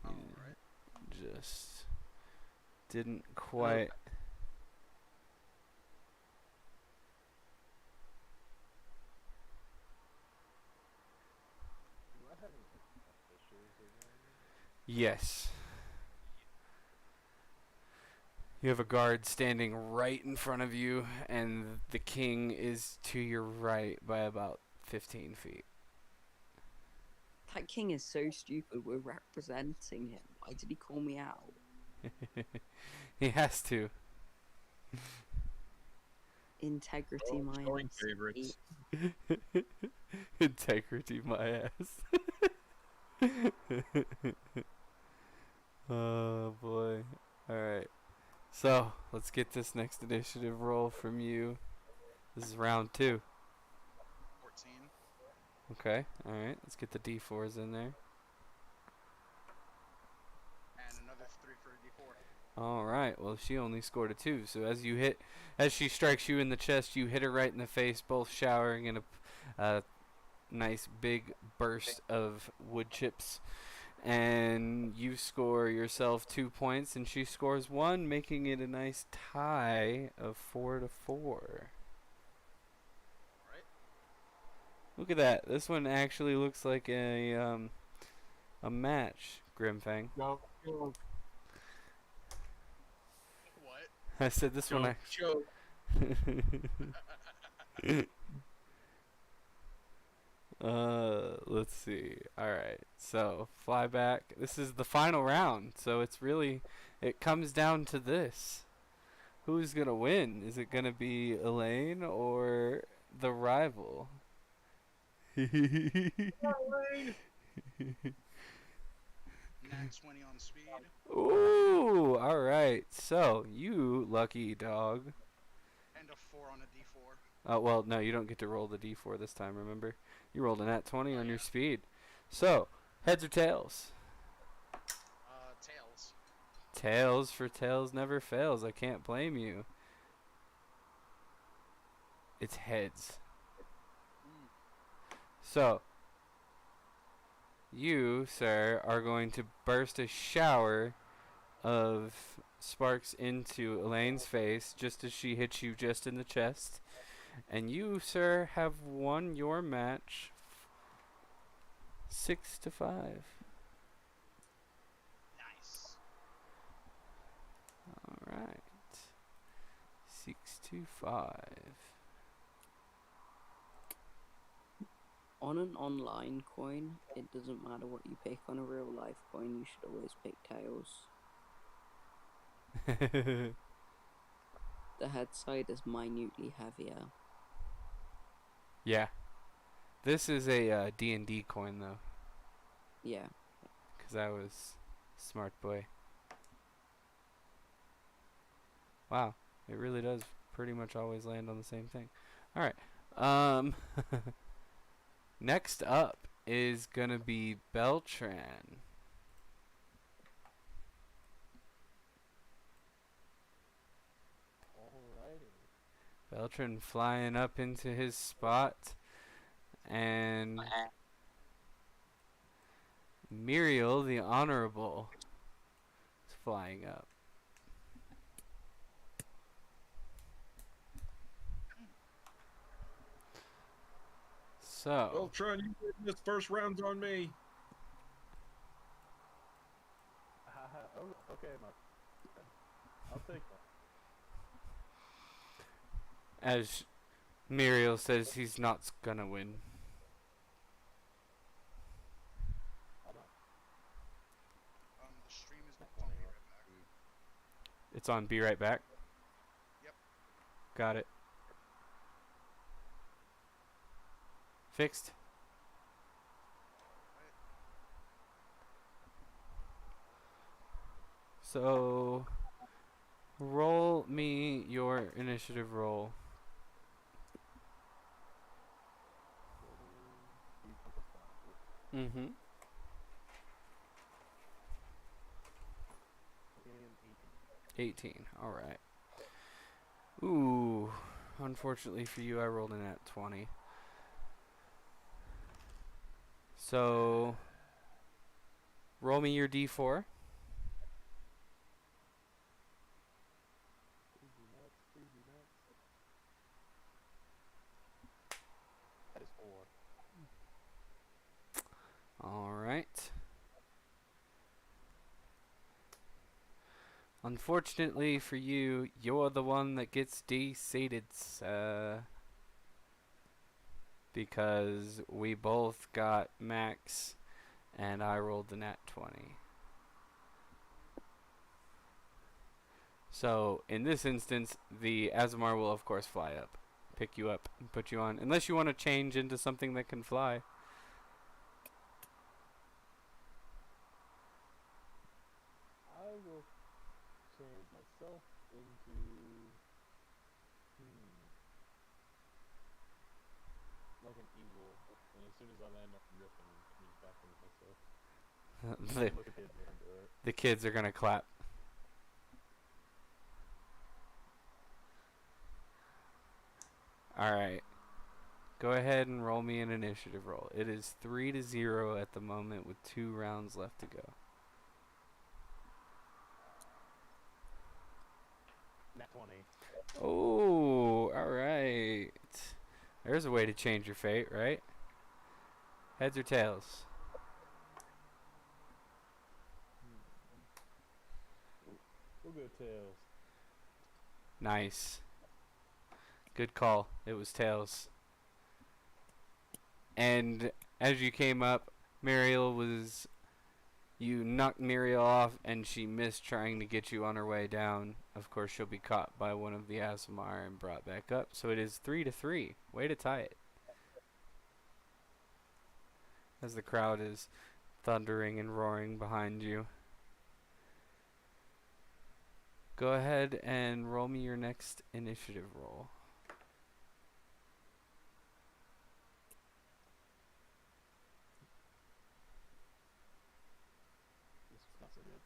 Alright. Just didn't quite... Do I have any issues again? Yes. You have a guard standing right in front of you, and the king is to your right by about 15 feet. That king is so stupid. We're representing him. Why did he call me out? He has to. Integrity, my Showing ass. favorites. Integrity, my ass. Oh boy. Alright. So, let's get this next initiative roll from you. This is round 2. 14. Okay, alright. Let's get the D4s in there. And another 3 for a D4. Alright, well she only scored a 2, so as she strikes you in the chest, you hit her right in the face, both showering in a nice big burst of wood chips. And you score yourself 2 points, and she scores 1, making it a nice tie of 4-4. Alright. Look at that. This one actually looks like a match, Grimfang. No. What? I said this one Joke. Let's see. All right. So fly back. This is the final round. So it's really, it comes down to this. Who's gonna win? Is it gonna be Elaine or the rival? Nat 20 on speed. Ooh, all right. So you lucky dog. And a 4 on a d4. Well, no, you don't get to roll the d4 this time. Remember, you rolled a nat 20 Oh, on your yeah. speed. So heads or tails? Tails. Tails, for tails never fails. I can't blame you. It's heads. So you, sir, are going to burst a shower of sparks into Elaine's face just as she hits you just in the chest. And you, sir, have won your match 6-5. Nice. Alright. 6-5. On an online coin, it doesn't matter what you pick. On a real life coin, you should always pick tails. The head side is minutely heavier. Yeah. This is a D&D coin, though. Yeah. Because I was smart boy. Wow. It really does pretty much always land on the same thing. Alright. Next up is going to be Beltran. Alrighty. Beltran flying up into his spot. And Muriel, the Honorable, is flying up. So, Beltran, you win this first round's on me. Okay, Mark. I'll take that. as Muriel says, he's not gonna win. The stream is on me right back. It's on Be Right Back. Yep. Got it. Fixed. So, roll me your initiative roll. Mm-hmm. And 18. Alright. Ooh. Unfortunately for you, I rolled in at 20. So, roll me your d4. Crazy nuts. That is 4. Alright. Unfortunately for you, you're the one that gets desated, because we both got max, and I rolled the nat 20. So, in this instance, the Azamar will of course fly up, pick you up, and put you on, unless you want to change into something that can fly. I will change myself into like an eagle, and as soon as I land on Griffin, change back into myself. the, Look at the end do it. the kids are gonna clap. Alright. Go ahead and roll me an initiative roll. It is 3-0 at the moment with 2 rounds left to go. Nat 20. Oh, alright. There's a way to change your fate, right? Heads or tails? We'll go tails. Nice. Good call. It was tails. And as you came up, you knocked Muriel off, and she missed trying to get you on her way down. Of course, she'll be caught by one of the Aasimar and brought back up. So it is 3-3. Way to tie it. As the crowd is thundering and roaring behind you. Go ahead and roll me your next initiative roll. That's a good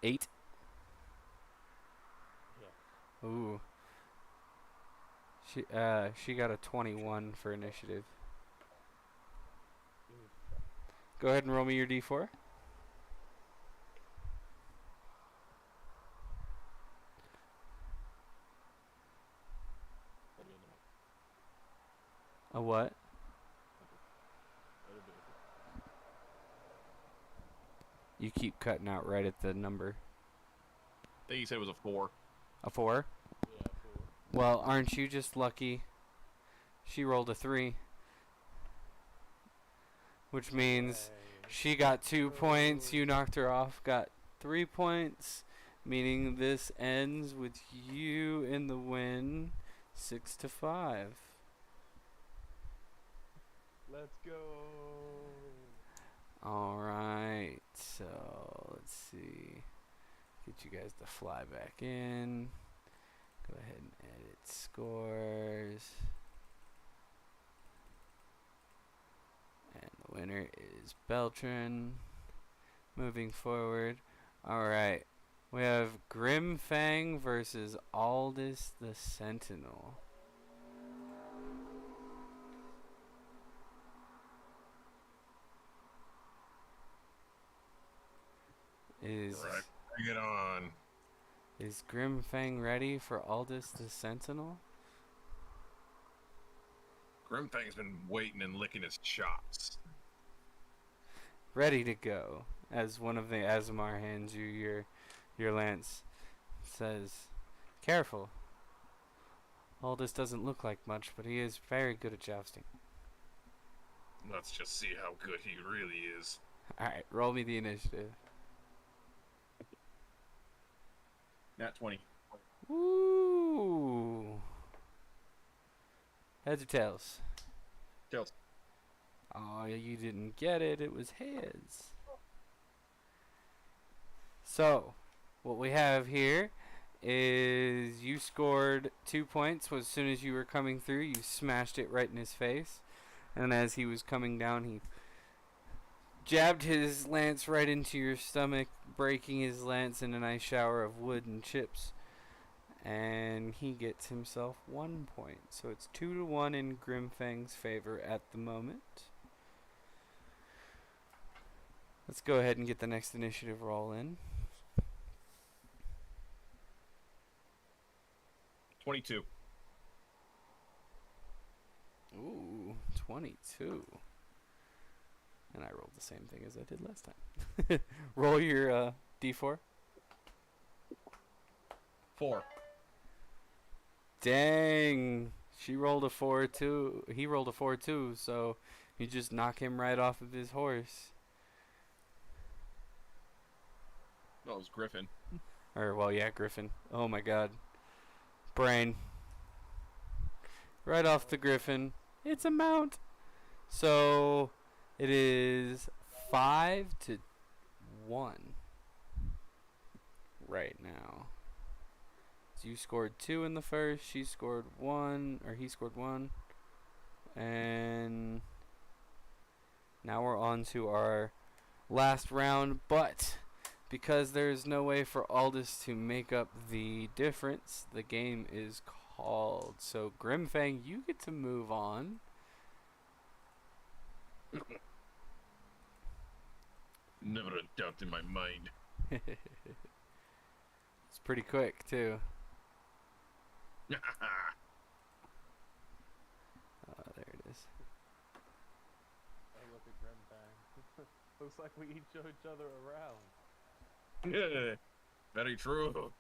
8. 8. Yeah. Ooh. She got a 21 for initiative. Oof. Go ahead and roll me your d4. That'd be enough. A what? That'd be You keep cutting out right at the number. I think you said it was a 4. A 4? yeah, 4. Well, aren't you just lucky? She rolled a 3. Which means she got 2 points. You knocked her off, got 3 points. Meaning this ends with you in the win, 6-5. Let's go. Alright, so let's see. Get you guys to fly back in. Go ahead and edit scores. And the winner is Beltran. Moving forward. Alright. We have Grimfang versus Aldous the Sentinel. Right. Bring it on. Is Grimfang ready for Aldous the Sentinel? Grimfang's been waiting and licking his chops. Ready to go. As one of the Aasimar hands you your lance, says, "Careful. Aldous doesn't look like much, but he is very good at jousting." Let's just see how good he really is. Alright, roll me the initiative. Nat 20. Woo! Heads or tails? Tails. Oh, you didn't get it. It was heads. So, what we have here is you scored 2 points as soon as you were coming through. You smashed it right in his face. And as he was coming down, he jabbed his lance right into your stomach, breaking his lance in a nice shower of wood and chips. And he gets himself 1 point. So it's 2-1 in Grimfang's favor at the moment. Let's go ahead and get the next initiative roll in. 22. Ooh, 22. And I rolled the same thing as I did last time. Roll your d4. 4. Dang. She rolled a 4 too. He rolled a 4 too, so you just knock him right off of his horse. No, it was Griffin. Or, well, yeah, Griffin. Oh my god. Brain. Right off the Griffin. It's a mount. So, it is 5-1 right now. So you scored 2 in the first, she scored 1, or he scored 1. And now we're on to our last round, but because there's no way for Aldous to make up the difference, the game is called. So Grimfang, you get to move on. Never a doubt in my mind. It's pretty quick too. Oh, there it is. I look at Grimbang. Looks like we each show each other around. Very true.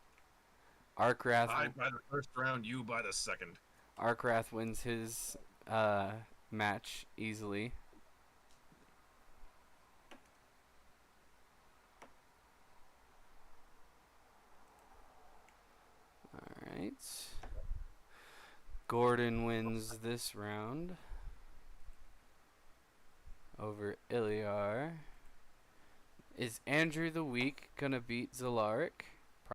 Arkwrath. I by the first round, you by the second. Arkrath wins his match easily. Alright. Gordon wins this round over Iliar. Is Andrew the Weak gonna beat Zalaric?